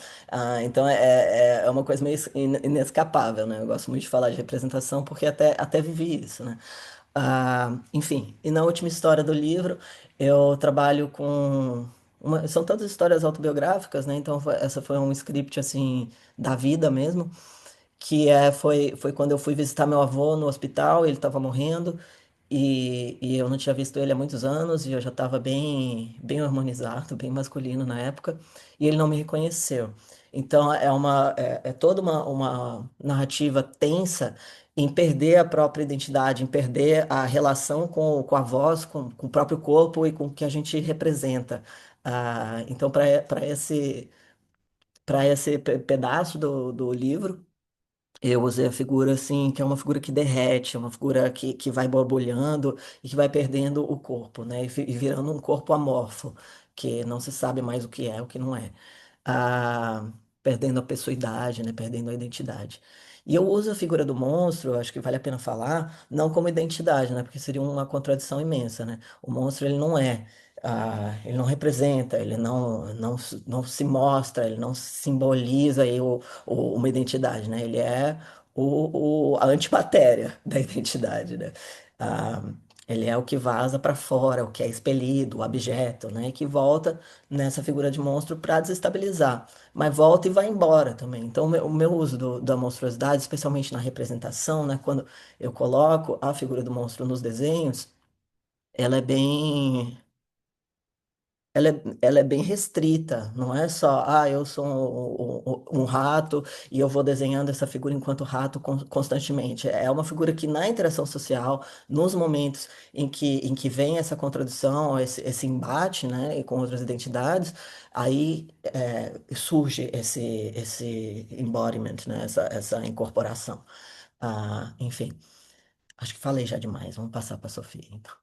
Então é uma coisa meio inescapável, né? Eu gosto muito de falar de representação porque até vivi isso, né? Enfim, e na última história do livro, eu trabalho com são todas histórias autobiográficas, né? Então essa foi um script assim da vida mesmo, foi quando eu fui visitar meu avô no hospital, ele estava morrendo e eu não tinha visto ele há muitos anos e eu já estava bem harmonizado, bem masculino na época, e ele não me reconheceu. Então é toda uma narrativa tensa em perder a própria identidade, em perder a relação com a voz, com o próprio corpo e com o que a gente representa. Então, para esse pedaço do livro, eu usei a figura assim, que é uma figura que derrete, uma figura que vai borbulhando e que vai perdendo o corpo, né? E virando um corpo amorfo, que não se sabe mais o que é, o que não é. Perdendo a pessoidade, né? Perdendo a identidade. E eu uso a figura do monstro, acho que vale a pena falar, não como identidade, né? Porque seria uma contradição imensa, né? O monstro, ele não é. Ele não representa, ele não se mostra, ele não simboliza aí uma identidade, né? Ele é a antimatéria da identidade, né? Ah, ele é o que vaza para fora, o que é expelido, o abjeto, né? E que volta nessa figura de monstro para desestabilizar, mas volta e vai embora também. Então, o meu uso da monstruosidade, especialmente na representação, né? Quando eu coloco a figura do monstro nos desenhos, ela é bem ela é bem restrita, não é só, eu sou um rato e eu vou desenhando essa figura enquanto rato constantemente. É uma figura que na interação social, nos momentos em que vem essa contradição, esse embate, né, com outras identidades, aí surge esse embodiment, né, essa incorporação. Enfim, acho que falei já demais, vamos passar para a Sofia, então.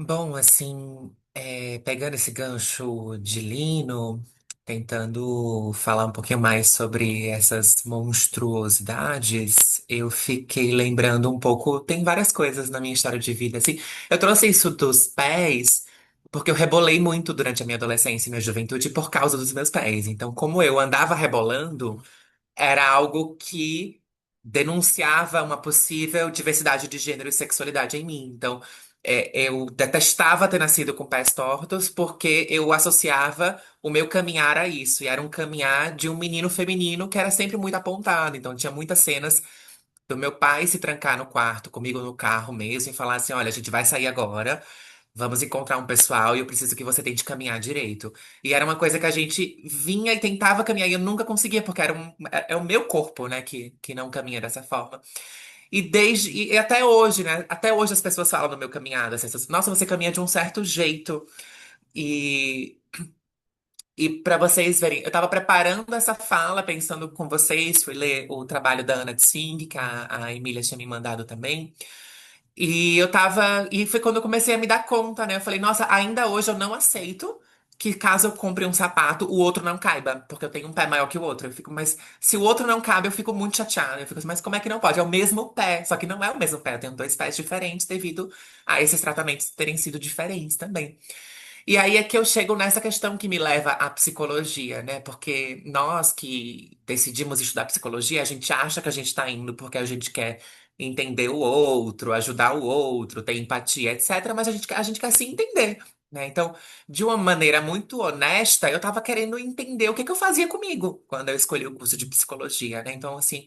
Bom, assim, pegando esse gancho de Lino, tentando falar um pouquinho mais sobre essas monstruosidades, eu fiquei lembrando um pouco, tem várias coisas na minha história de vida, assim, eu trouxe isso dos pés, porque eu rebolei muito durante a minha adolescência e minha juventude por causa dos meus pés. Então, como eu andava rebolando, era algo que denunciava uma possível diversidade de gênero e sexualidade em mim. Então, eu detestava ter nascido com pés tortos porque eu associava o meu caminhar a isso. E era um caminhar de um menino feminino que era sempre muito apontado. Então, tinha muitas cenas do meu pai se trancar no quarto comigo no carro mesmo e falar assim: olha, a gente vai sair agora, vamos encontrar um pessoal e eu preciso que você tente caminhar direito. E era uma coisa que a gente vinha e tentava caminhar e eu nunca conseguia, porque é o meu corpo, né, que não caminha dessa forma. E até hoje, né? Até hoje as pessoas falam do meu caminhada, assim, nossa, você caminha de um certo jeito. E, e para vocês verem, eu tava preparando essa fala, pensando com vocês, fui ler o trabalho da Ana Tsing, que a Emília tinha me mandado também. E foi quando eu comecei a me dar conta, né? Eu falei, nossa, ainda hoje eu não aceito que caso eu compre um sapato, o outro não caiba, porque eu tenho um pé maior que o outro. Eu fico, mas se o outro não cabe, eu fico muito chateada. Eu fico assim, mas como é que não pode? É o mesmo pé, só que não é o mesmo pé. Eu tenho dois pés diferentes devido a esses tratamentos terem sido diferentes também. E aí é que eu chego nessa questão que me leva à psicologia, né? Porque nós que decidimos estudar psicologia, a gente acha que a gente está indo porque a gente quer entender o outro, ajudar o outro, ter empatia, etc. Mas a gente quer se entender, né? Então, de uma maneira muito honesta, eu estava querendo entender o que que eu fazia comigo quando eu escolhi o curso de psicologia, né? Então, assim,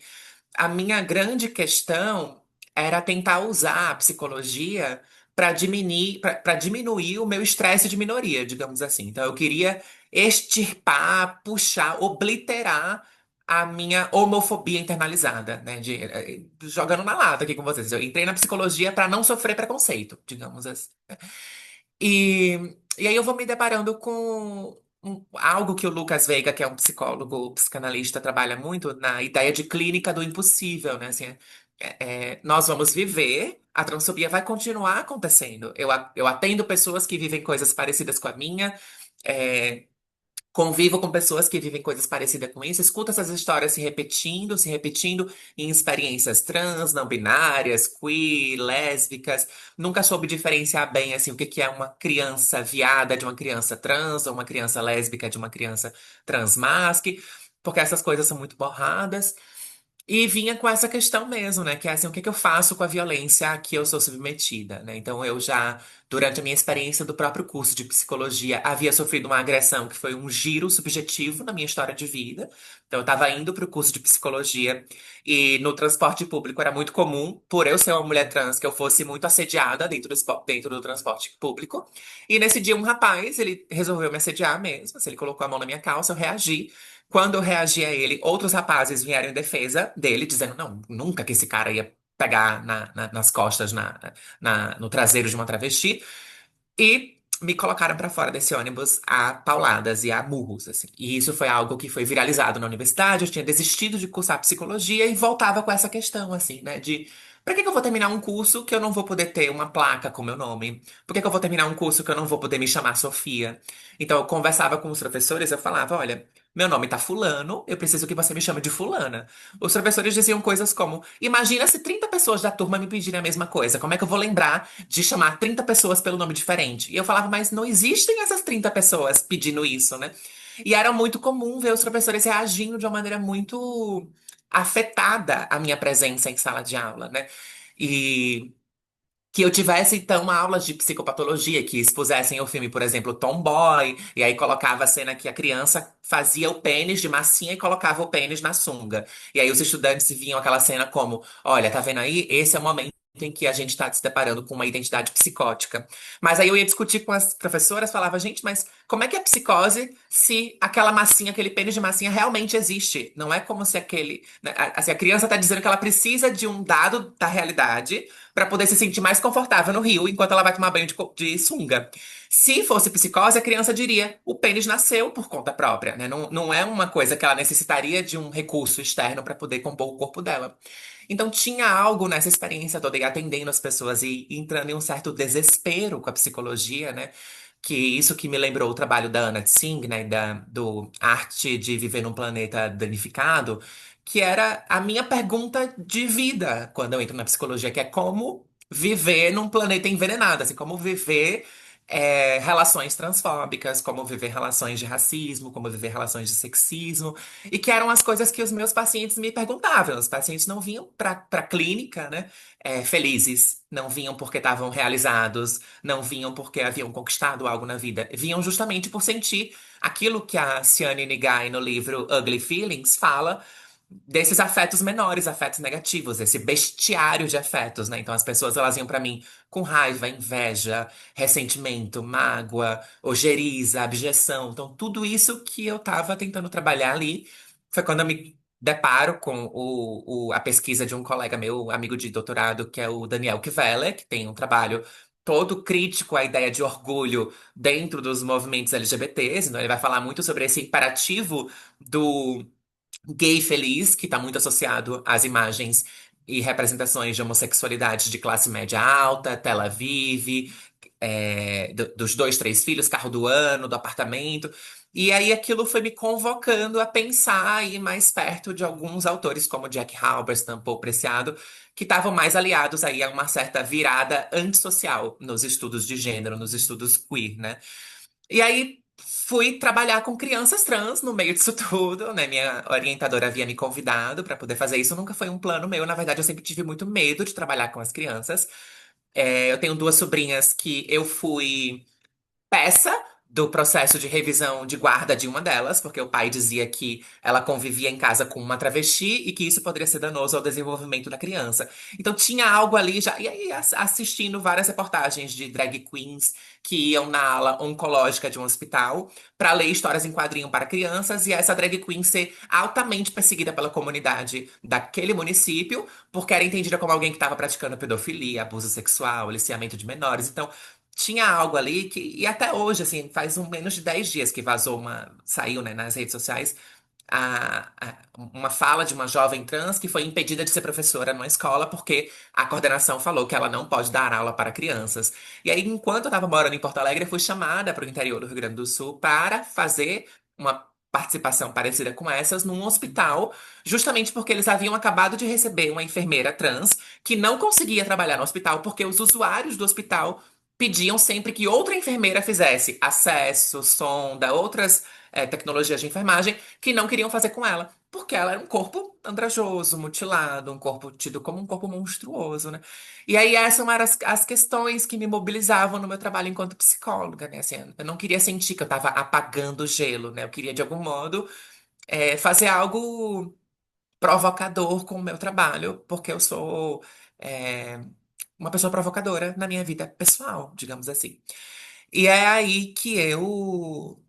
a minha grande questão era tentar usar a psicologia para diminuir o meu estresse de minoria, digamos assim. Então, eu queria extirpar, puxar, obliterar a minha homofobia internalizada, né? Jogando na lata aqui com vocês. Eu entrei na psicologia para não sofrer preconceito, digamos assim. E aí eu vou me deparando com algo que o Lucas Veiga, que é um psicólogo, psicanalista, trabalha muito na ideia de clínica do impossível, né? Assim, nós vamos viver, a transfobia vai continuar acontecendo. Eu atendo pessoas que vivem coisas parecidas com a minha. é, Convivo com pessoas que vivem coisas parecidas com isso, escuto essas histórias se repetindo em experiências trans, não binárias, queer, lésbicas. Nunca soube diferenciar bem assim o que que é uma criança viada de uma criança trans, ou uma criança lésbica de uma criança transmasc, porque essas coisas são muito borradas. E vinha com essa questão mesmo, né? Que é assim, o que que eu faço com a violência a que eu sou submetida, né? Então, eu já, durante a minha experiência do próprio curso de psicologia, havia sofrido uma agressão que foi um giro subjetivo na minha história de vida. Então, eu estava indo para o curso de psicologia e no transporte público era muito comum, por eu ser uma mulher trans, que eu fosse muito assediada dentro do transporte público. E nesse dia, um rapaz, ele resolveu me assediar mesmo. Assim, ele colocou a mão na minha calça, eu reagi. Quando eu reagi a ele, outros rapazes vieram em defesa dele, dizendo: não, nunca que esse cara ia pegar nas costas, no traseiro de uma travesti. E me colocaram pra fora desse ônibus a pauladas e a murros, assim. E isso foi algo que foi viralizado na universidade. Eu tinha desistido de cursar psicologia e voltava com essa questão, assim, né? De pra que que eu vou terminar um curso que eu não vou poder ter uma placa com meu nome? Por que que eu vou terminar um curso que eu não vou poder me chamar Sofia? Então eu conversava com os professores, eu falava: olha, meu nome tá Fulano, eu preciso que você me chame de Fulana. Os professores diziam coisas como: imagina se 30 pessoas da turma me pedirem a mesma coisa, como é que eu vou lembrar de chamar 30 pessoas pelo nome diferente? E eu falava, mas não existem essas 30 pessoas pedindo isso, né? E era muito comum ver os professores reagindo de uma maneira muito afetada à minha presença em sala de aula, né? E que eu tivesse, então, aulas de psicopatologia que expusessem o filme, por exemplo, Tomboy, e aí colocava a cena que a criança fazia o pênis de massinha e colocava o pênis na sunga. E aí os estudantes viam aquela cena como: olha, tá vendo aí? Esse é o momento em que a gente está se deparando com uma identidade psicótica. Mas aí eu ia discutir com as professoras, falava: gente, mas como é que é psicose se aquela massinha, aquele pênis de massinha realmente existe? Não é como se aquele, né, assim, a criança está dizendo que ela precisa de um dado da realidade para poder se sentir mais confortável no rio enquanto ela vai tomar banho de sunga. Se fosse psicose, a criança diria: o pênis nasceu por conta própria, né? Não, não é uma coisa que ela necessitaria de um recurso externo para poder compor o corpo dela. Então tinha algo nessa experiência toda, e atendendo as pessoas e entrando em um certo desespero com a psicologia, né? Que isso que me lembrou o trabalho da Anna Tsing, né? Do Arte de Viver num Planeta Danificado, que era a minha pergunta de vida quando eu entro na psicologia, que é como viver num planeta envenenado, assim, como viver relações transfóbicas, como viver relações de racismo, como viver relações de sexismo, e que eram as coisas que os meus pacientes me perguntavam. Os pacientes não vinham para clínica, né, felizes, não vinham porque estavam realizados, não vinham porque haviam conquistado algo na vida, vinham justamente por sentir aquilo que a Ciane Nigai, no livro Ugly Feelings, fala desses afetos menores, afetos negativos, esse bestiário de afetos, né? Então as pessoas elas iam pra mim com raiva, inveja, ressentimento, mágoa, ojeriza, abjeção. Então tudo isso que eu tava tentando trabalhar ali foi quando eu me deparo com a pesquisa de um colega meu, amigo de doutorado, que é o Daniel Kveler, que tem um trabalho todo crítico à ideia de orgulho dentro dos movimentos LGBTs. Então ele vai falar muito sobre esse imperativo do gay feliz, que está muito associado às imagens e representações de homossexualidade de classe média alta, Tel Aviv, dos dois, três filhos, carro do ano, do apartamento. E aí aquilo foi me convocando a pensar aí mais perto de alguns autores como Jack Halberstam, Paul Preciado, que estavam mais aliados aí a uma certa virada antissocial nos estudos de gênero, nos estudos queer, né? E aí fui trabalhar com crianças trans no meio disso tudo, né? Minha orientadora havia me convidado para poder fazer isso. Nunca foi um plano meu. Na verdade, eu sempre tive muito medo de trabalhar com as crianças. Eu tenho duas sobrinhas que eu fui peça do processo de revisão de guarda de uma delas, porque o pai dizia que ela convivia em casa com uma travesti e que isso poderia ser danoso ao desenvolvimento da criança. Então tinha algo ali já. E aí, assistindo várias reportagens de drag queens que iam na ala oncológica de um hospital para ler histórias em quadrinho para crianças e essa drag queen ser altamente perseguida pela comunidade daquele município, porque era entendida como alguém que estava praticando pedofilia, abuso sexual, aliciamento de menores. Então, tinha algo ali que, e até hoje, assim, faz menos de 10 dias que vazou saiu, né, nas redes sociais, uma fala de uma jovem trans que foi impedida de ser professora numa escola porque a coordenação falou que ela não pode dar aula para crianças. E aí, enquanto eu estava morando em Porto Alegre, eu fui chamada para o interior do Rio Grande do Sul para fazer uma participação parecida com essas num hospital, justamente porque eles haviam acabado de receber uma enfermeira trans que não conseguia trabalhar no hospital porque os usuários do hospital pediam sempre que outra enfermeira fizesse acesso, sonda, outras tecnologias de enfermagem que não queriam fazer com ela. Porque ela era um corpo andrajoso, mutilado, um corpo tido como um corpo monstruoso, né? E aí essas eram as questões que me mobilizavam no meu trabalho enquanto psicóloga, né? Assim, eu não queria sentir que eu estava apagando o gelo, né? Eu queria, de algum modo, fazer algo provocador com o meu trabalho, porque eu sou é, uma pessoa provocadora na minha vida pessoal, digamos assim. E é aí que eu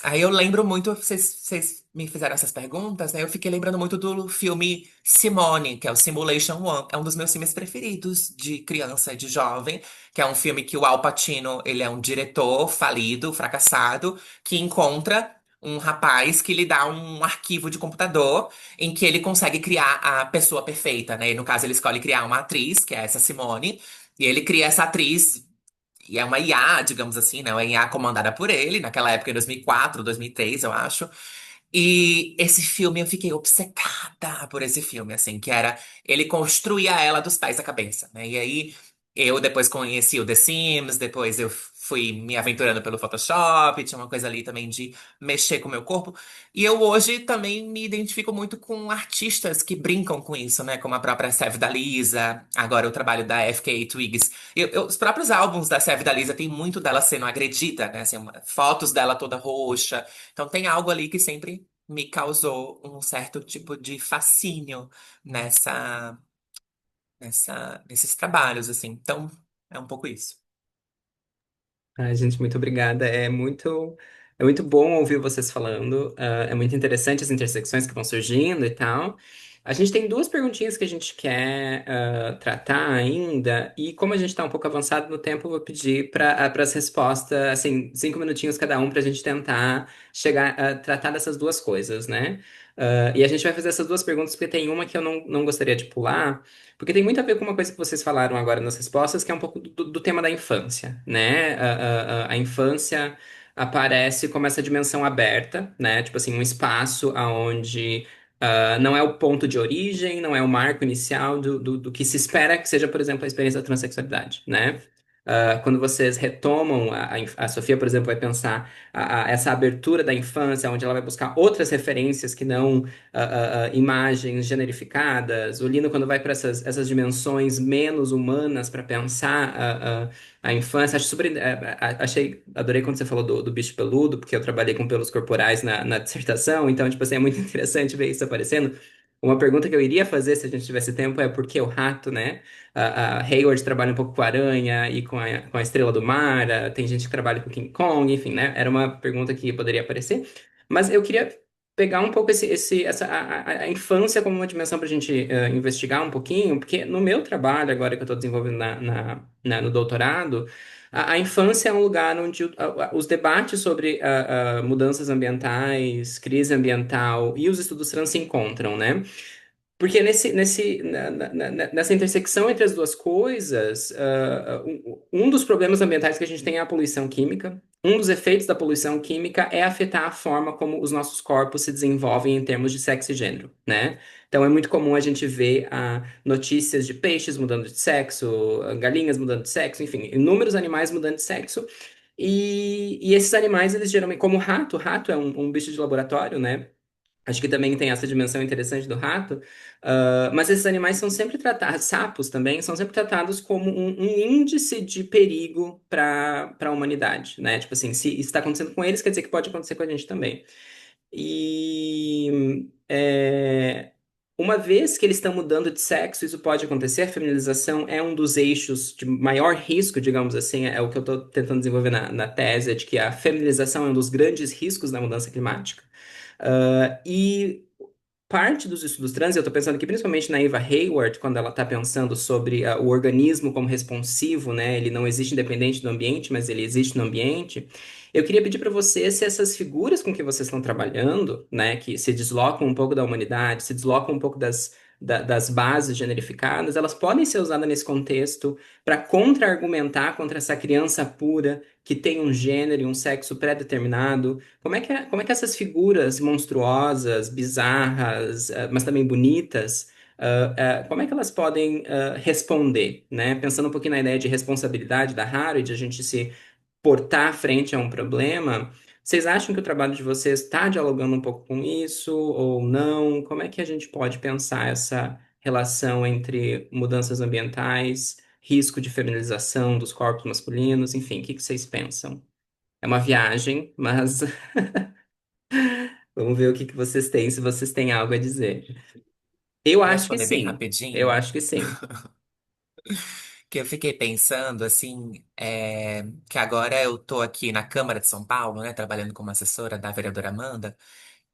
Aí eu lembro muito, vocês me fizeram essas perguntas, né? Eu fiquei lembrando muito do filme Simone, que é o Simulation One. É um dos meus filmes preferidos de criança e de jovem, que é um filme que o Al Pacino, ele é um diretor falido, fracassado, que encontra um rapaz que lhe dá um arquivo de computador em que ele consegue criar a pessoa perfeita, né? E no caso, ele escolhe criar uma atriz, que é essa Simone, e ele cria essa atriz e é uma IA, digamos assim, né? Uma IA comandada por ele, naquela época, em 2004, 2003, eu acho. E esse filme, eu fiquei obcecada por esse filme, assim, que era ele construía ela dos pés à cabeça, né? E aí eu depois conheci o The Sims, depois eu fui me aventurando pelo Photoshop, tinha uma coisa ali também de mexer com o meu corpo. E eu hoje também me identifico muito com artistas que brincam com isso, né? Como a própria Sev da Lisa, agora o trabalho da FKA Twigs. Os próprios álbuns da Sev da Lisa tem muito dela sendo agredida, né? Assim, fotos dela toda roxa. Então tem algo ali que sempre me causou um certo tipo de fascínio nessa, nesses trabalhos, assim. Então, é um pouco isso. Ai, gente, muito obrigada. É muito bom ouvir vocês falando. É muito interessante as intersecções que vão surgindo e tal. A gente tem duas perguntinhas que a gente quer tratar ainda. E como a gente está um pouco avançado no tempo, eu vou pedir para as respostas, assim, 5 minutinhos cada um para a gente tentar chegar a tratar dessas duas coisas, né? E a gente vai fazer essas duas perguntas porque tem uma que eu não gostaria de pular. Porque tem muito a ver com uma coisa que vocês falaram agora nas respostas, que é um pouco do tema da infância, né? A infância aparece como essa dimensão aberta, né? Tipo assim, um espaço aonde não é o ponto de origem, não é o marco inicial do que se espera que seja, por exemplo, a experiência da transexualidade, né? Quando vocês retomam, a Sofia, por exemplo, vai pensar essa abertura da infância, onde ela vai buscar outras referências que não imagens generificadas. O Lino, quando vai para essas dimensões menos humanas para pensar a infância, acho super, adorei quando você falou do bicho peludo, porque eu trabalhei com pelos corporais na dissertação, então, tipo assim, é muito interessante ver isso aparecendo. Uma pergunta que eu iria fazer se a gente tivesse tempo é por que o rato, né? A Hayward trabalha um pouco com a aranha e com a estrela do mar, tem gente que trabalha com King Kong, enfim, né? Era uma pergunta que poderia aparecer. Mas eu queria pegar um pouco a infância como uma dimensão para a gente investigar um pouquinho, porque no meu trabalho, agora que eu estou desenvolvendo no doutorado, a infância é um lugar onde os debates sobre mudanças ambientais, crise ambiental e os estudos trans se encontram, né? Porque nessa intersecção entre as duas coisas, um dos problemas ambientais que a gente tem é a poluição química. Um dos efeitos da poluição química é afetar a forma como os nossos corpos se desenvolvem em termos de sexo e gênero, né? Então é muito comum a gente ver notícias de peixes mudando de sexo, galinhas mudando de sexo, enfim, inúmeros animais mudando de sexo. E esses animais, eles geralmente, como o rato é um bicho de laboratório, né? Acho que também tem essa dimensão interessante do rato, mas esses animais são sempre tratados, sapos também, são sempre tratados como um índice de perigo para a humanidade, né? Tipo assim, se isso está acontecendo com eles, quer dizer que pode acontecer com a gente também. E uma vez que eles estão mudando de sexo, isso pode acontecer. A feminilização é um dos eixos de maior risco, digamos assim, é o que eu estou tentando desenvolver na tese, é de que a feminilização é um dos grandes riscos da mudança climática. E parte dos estudos trans, eu estou pensando aqui principalmente na Eva Hayward, quando ela está pensando sobre o organismo como responsivo, né? Ele não existe independente do ambiente, mas ele existe no ambiente. Eu queria pedir para você se essas figuras com que vocês estão trabalhando, né, que se deslocam um pouco da humanidade, se deslocam um pouco das bases generificadas, elas podem ser usadas nesse contexto para contra-argumentar contra essa criança pura que tem um gênero e um sexo pré-determinado. Como é que essas figuras monstruosas, bizarras, mas também bonitas, como é que elas podem responder, né? Pensando um pouquinho na ideia de responsabilidade da Harvard, de a gente se portar frente a um problema, vocês acham que o trabalho de vocês está dialogando um pouco com isso ou não? Como é que a gente pode pensar essa relação entre mudanças ambientais, risco de feminilização dos corpos masculinos, enfim, o que que vocês pensam? É uma viagem, mas vamos ver o que que vocês têm, se vocês têm algo a dizer. Eu Vou acho que responder bem sim. Eu rapidinho. acho que sim. Que eu fiquei pensando, assim, que agora eu tô aqui na Câmara de São Paulo, né, trabalhando como assessora da vereadora Amanda,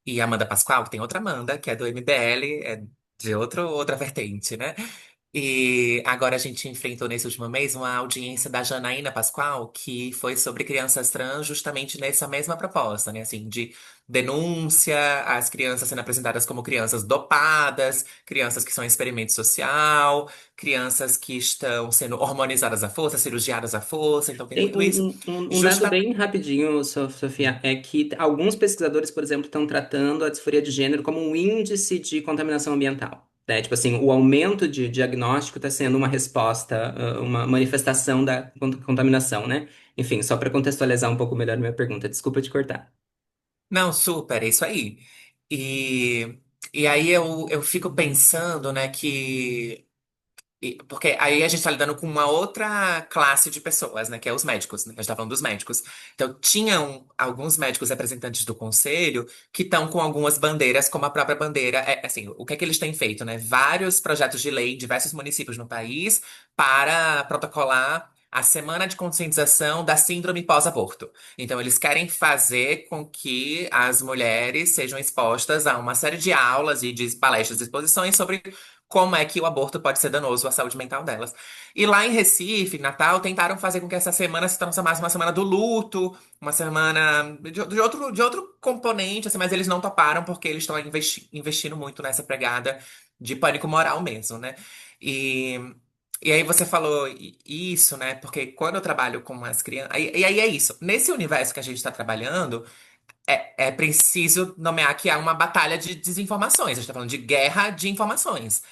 e a Amanda Pascoal, que tem outra Amanda, que é do MBL, é de outra vertente, né? E agora a gente enfrentou nesse último mês uma audiência da Janaína Pascoal, que foi sobre crianças trans, justamente nessa mesma proposta, né? Assim, de denúncia, as crianças sendo apresentadas como crianças dopadas, crianças que são experimento social, crianças que estão sendo hormonizadas à força, cirurgiadas à força, então tem Tem muito isso. um dado bem rapidinho, Sofia, é que alguns pesquisadores, por exemplo, estão tratando a disforia de gênero como um índice de contaminação ambiental. Né? Tipo assim, o aumento de diagnóstico está sendo uma resposta, uma manifestação da contaminação, né? Enfim, só para contextualizar um pouco melhor a minha pergunta. Desculpa te cortar. Não, super, é isso aí. E, e aí eu fico pensando, né, que porque aí a gente tá lidando com uma outra classe de pessoas, né? Que é os médicos, né? A gente tá falando dos médicos. Então, tinham alguns médicos representantes do conselho que estão com algumas bandeiras, como a própria bandeira. Assim, o que é que eles têm feito, né? Vários projetos de lei em diversos municípios no país para protocolar a semana de conscientização da síndrome pós-aborto. Então, eles querem fazer com que as mulheres sejam expostas a uma série de aulas e de palestras e exposições sobre como é que o aborto pode ser danoso à saúde mental delas. E lá em Recife, Natal, tentaram fazer com que essa semana se transformasse uma semana do luto, uma semana de outro componente, assim, mas eles não toparam porque eles estão investindo muito nessa pegada de pânico moral mesmo, né? E, e aí você falou isso, né? Porque quando eu trabalho com as crianças. E aí é isso. Nesse universo que a gente está trabalhando. É preciso nomear que há uma batalha de desinformações. A gente tá falando de guerra de informações.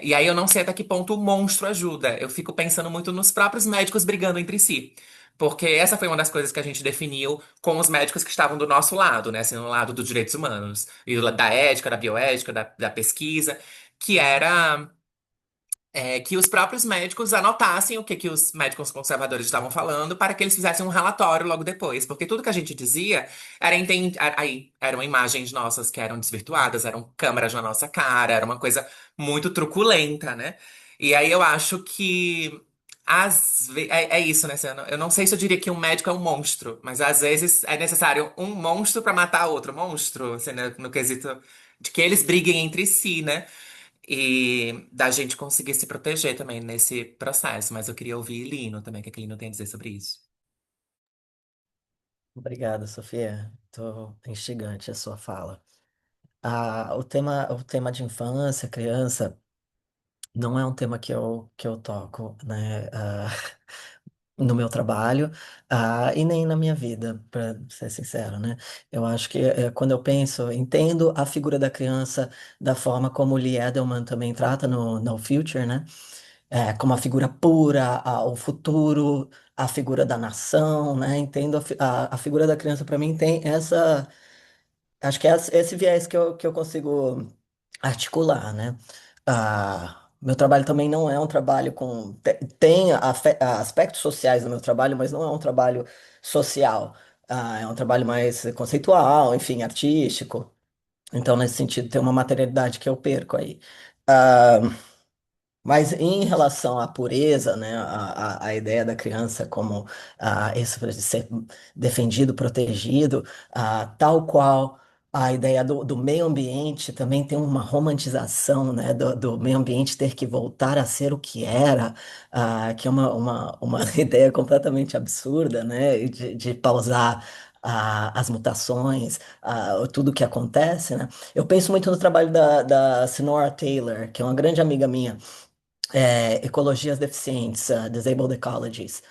E aí eu não sei até que ponto o monstro ajuda. Eu fico pensando muito nos próprios médicos brigando entre si. Porque essa foi uma das coisas que a gente definiu com os médicos que estavam do nosso lado, né? Assim, no lado dos direitos humanos. E da ética, da bioética, da pesquisa. Que era que os próprios médicos anotassem o que, que os médicos conservadores estavam falando para que eles fizessem um relatório logo depois. Porque tudo que a gente dizia aí eram imagens nossas que eram desvirtuadas, eram câmeras na nossa cara, era uma coisa muito truculenta, né? E aí eu acho que é isso, né? Eu não sei se eu diria que um médico é um monstro, mas às vezes é necessário um monstro para matar outro monstro, assim, né? No quesito de que eles briguem entre si, né? E da gente conseguir se proteger também nesse processo. Mas eu queria ouvir Lino também, o que que Lino tem a dizer sobre isso. Obrigado, Sofia. Tô instigante a sua fala. O tema de infância, criança, não é um tema que eu toco, né, no meu trabalho, e nem na minha vida, para ser sincero, né? Eu acho que quando eu penso, entendo a figura da criança da forma como o Lee Edelman também trata no Future, né? Como a figura pura, o futuro, a figura da nação, né? Entendo a figura da criança para mim tem essa. Acho que é esse viés que eu consigo articular, né? Meu trabalho também não é um trabalho com. Tem aspectos sociais no meu trabalho, mas não é um trabalho social. É um trabalho mais conceitual, enfim, artístico. Então, nesse sentido, tem uma materialidade que eu perco aí. Ah, mas em relação à pureza, né, a ideia da criança como isso de ser defendido, protegido, tal qual a ideia do meio ambiente também tem uma romantização, né, do meio ambiente ter que voltar a ser o que era, que é uma ideia completamente absurda, né, de pausar as mutações, tudo o que acontece, né? Eu penso muito no trabalho da Sinora Taylor, que é uma grande amiga minha, ecologias deficientes, disabled ecologies.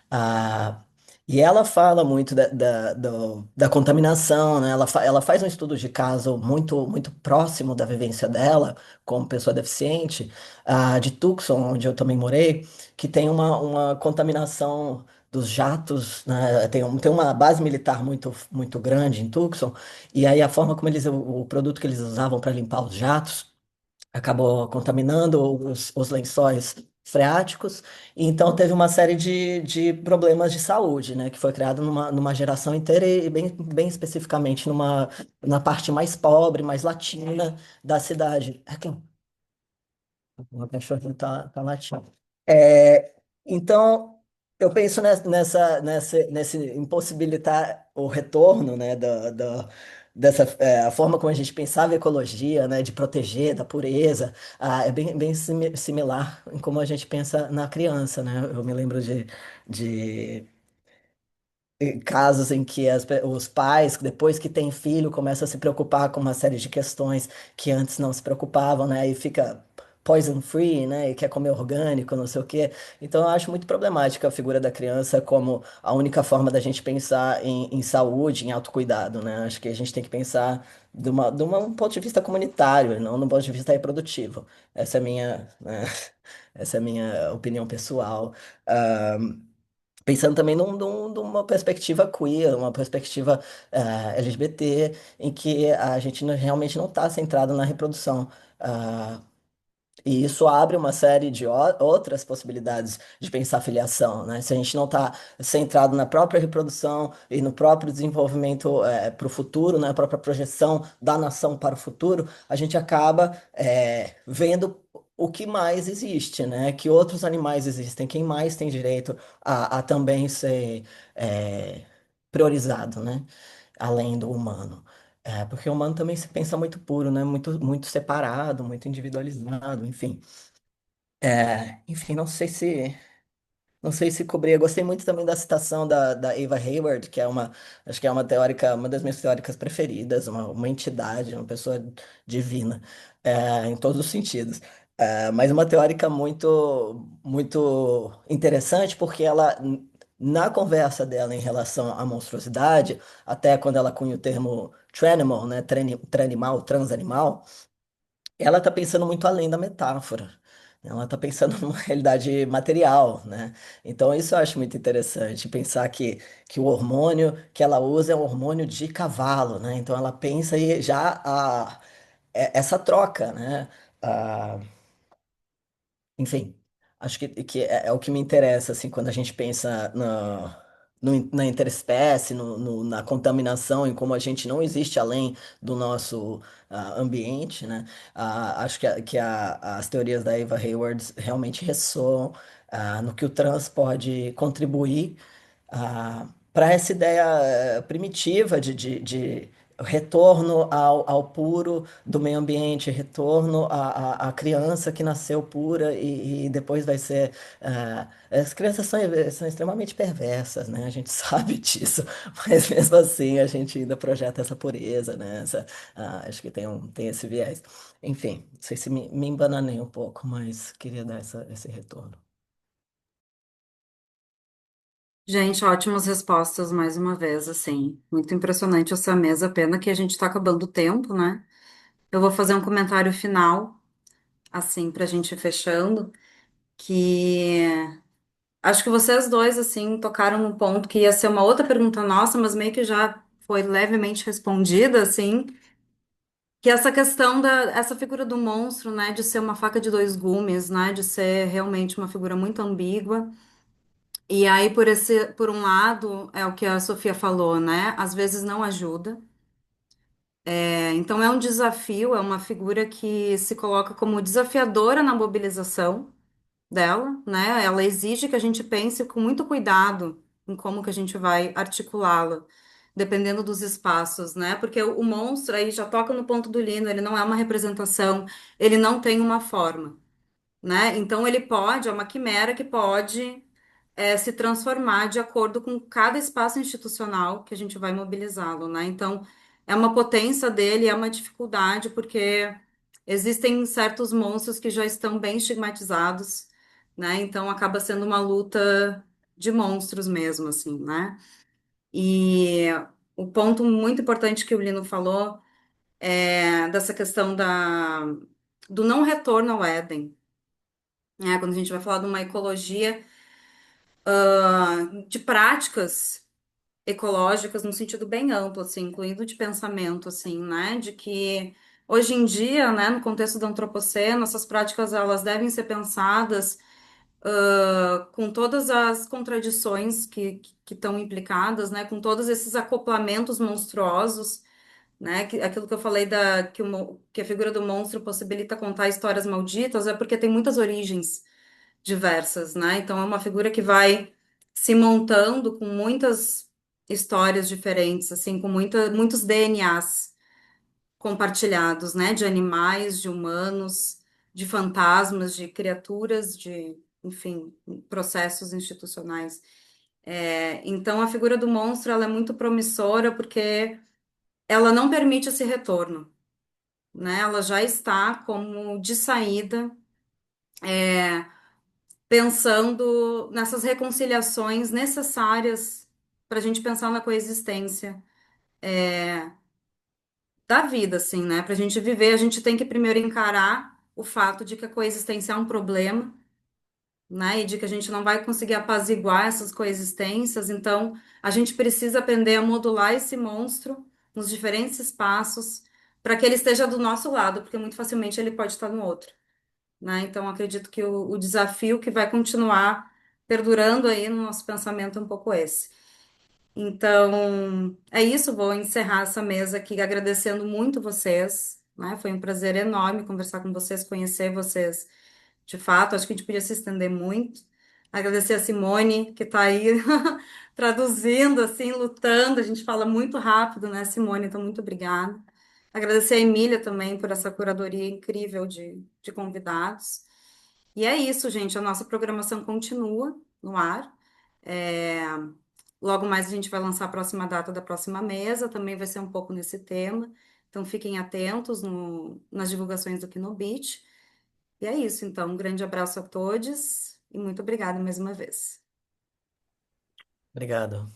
Ah, e ela fala muito da contaminação, né? Ela faz um estudo de caso muito próximo da vivência dela, como pessoa deficiente, de Tucson, onde eu também morei, que tem uma contaminação dos jatos, né? Tem uma base militar muito grande em Tucson, e aí a forma como o produto que eles usavam para limpar os jatos acabou contaminando os lençóis freáticos, e então teve uma série de problemas de saúde, né, que foi criado numa geração inteira e bem especificamente na parte mais pobre, mais latina da cidade. Aqui, uma cachorrinha tá latindo. É, então, eu penso nesse impossibilitar o retorno, né, dessa a forma como a gente pensava em ecologia, né, de proteger da pureza, é bem similar em como a gente pensa na criança, né? Eu me lembro de casos em que os pais, depois que têm filho, começam a se preocupar com uma série de questões que antes não se preocupavam, né? E fica poison free, né? E quer comer orgânico, não sei o quê. Então, eu acho muito problemática a figura da criança como a única forma da gente pensar em saúde, em autocuidado, né? Acho que a gente tem que pensar de um ponto de vista comunitário, não do ponto de vista reprodutivo. Essa é a minha, né? Essa é a minha opinião pessoal. Pensando também numa perspectiva queer, uma perspectiva LGBT, em que a gente realmente não está centrado na reprodução. Ah, e isso abre uma série de outras possibilidades de pensar filiação, né? Se a gente não está centrado na própria reprodução e no próprio desenvolvimento para o futuro, na própria projeção da nação para o futuro, a gente acaba vendo o que mais existe, né? Que outros animais existem, quem mais tem direito a também ser é, priorizado, né? Além do humano. Porque o humano também se pensa muito puro, né? Muito separado, muito individualizado, enfim. Enfim, não sei se cobrir. Eu gostei muito também da citação da Ava Hayward, acho que é uma teórica, uma das minhas teóricas preferidas, uma entidade, uma pessoa divina, em todos os sentidos. Mas uma teórica muito interessante, porque na conversa dela em relação à monstruosidade, até quando ela cunha o termo tranimal, né, tranimal, transanimal, ela está pensando muito além da metáfora. Ela está pensando numa realidade material, né? Então isso eu acho muito interessante, pensar que o hormônio que ela usa é um hormônio de cavalo, né? Então ela pensa aí já essa troca, né? Enfim, acho que é o que me interessa, assim, quando a gente pensa na interespécie, na contaminação, em como a gente não existe além do nosso ambiente, né? Acho as teorias da Eva Hayward realmente ressoam no que o trans pode contribuir para essa ideia primitiva de retorno ao puro do meio ambiente, retorno à criança que nasceu pura e depois vai ser. As crianças são extremamente perversas, né? A gente sabe disso, mas mesmo assim a gente ainda projeta essa pureza, né? Acho que tem esse viés. Enfim, não sei se me embananei um pouco, mas queria dar esse retorno. Gente, ótimas respostas mais uma vez, assim. Muito impressionante essa mesa. Pena que a gente está acabando o tempo, né? Eu vou fazer um comentário final, assim, para a gente ir fechando, que acho que vocês dois, assim, tocaram num ponto que ia ser uma outra pergunta nossa, mas meio que já foi levemente respondida, assim, que é essa questão essa figura do monstro, né, de ser uma faca de dois gumes, né, de ser realmente uma figura muito ambígua. E aí, por um lado, é o que a Sofia falou, né, às vezes não ajuda. Então é um desafio, é uma figura que se coloca como desafiadora na mobilização dela, né? Ela exige que a gente pense com muito cuidado em como que a gente vai articulá-la, dependendo dos espaços, né? Porque o monstro aí já toca no ponto do Lino, ele não é uma representação, ele não tem uma forma, né? Então ele pode, é uma quimera que pode se transformar de acordo com cada espaço institucional que a gente vai mobilizá-lo, né? Então é uma potência dele, é uma dificuldade, porque existem certos monstros que já estão bem estigmatizados, né? Então acaba sendo uma luta de monstros mesmo, assim, né? E o ponto muito importante que o Lino falou é dessa questão do não retorno ao Éden, né? Quando a gente vai falar de uma ecologia, de práticas ecológicas no sentido bem amplo, assim, incluindo de pensamento, assim, né? De que hoje em dia, né, no contexto do antropoceno, essas práticas elas devem ser pensadas com todas as contradições que estão implicadas, né? Com todos esses acoplamentos monstruosos, né? Aquilo que eu falei que a figura do monstro possibilita contar histórias malditas é porque tem muitas origens diversas, né? Então é uma figura que vai se montando com muitas histórias diferentes, assim, com muitos DNAs compartilhados, né? De animais, de humanos, de fantasmas, de criaturas, enfim, processos institucionais. Então a figura do monstro ela é muito promissora porque ela não permite esse retorno, né? Ela já está como de saída pensando nessas reconciliações necessárias para a gente pensar na coexistência da vida, assim, né? Para a gente viver, a gente tem que primeiro encarar o fato de que a coexistência é um problema, né? E de que a gente não vai conseguir apaziguar essas coexistências, então a gente precisa aprender a modular esse monstro nos diferentes espaços para que ele esteja do nosso lado, porque muito facilmente ele pode estar no outro, né? Então, acredito que o desafio que vai continuar perdurando aí no nosso pensamento é um pouco esse. Então, é isso, vou encerrar essa mesa aqui agradecendo muito vocês, né? Foi um prazer enorme conversar com vocês, conhecer vocês de fato, acho que a gente podia se estender muito. Agradecer a Simone, que está aí traduzindo, assim, lutando. A gente fala muito rápido, né, Simone? Então, muito obrigada. Agradecer a Emília também por essa curadoria incrível de convidados. E é isso, gente. A nossa programação continua no ar. É, Logo mais a gente vai lançar a próxima data da próxima mesa, também vai ser um pouco nesse tema. Então, fiquem atentos nas divulgações do Kinobit. E é isso, então. Um grande abraço a todos e muito obrigada mais uma vez. Obrigado.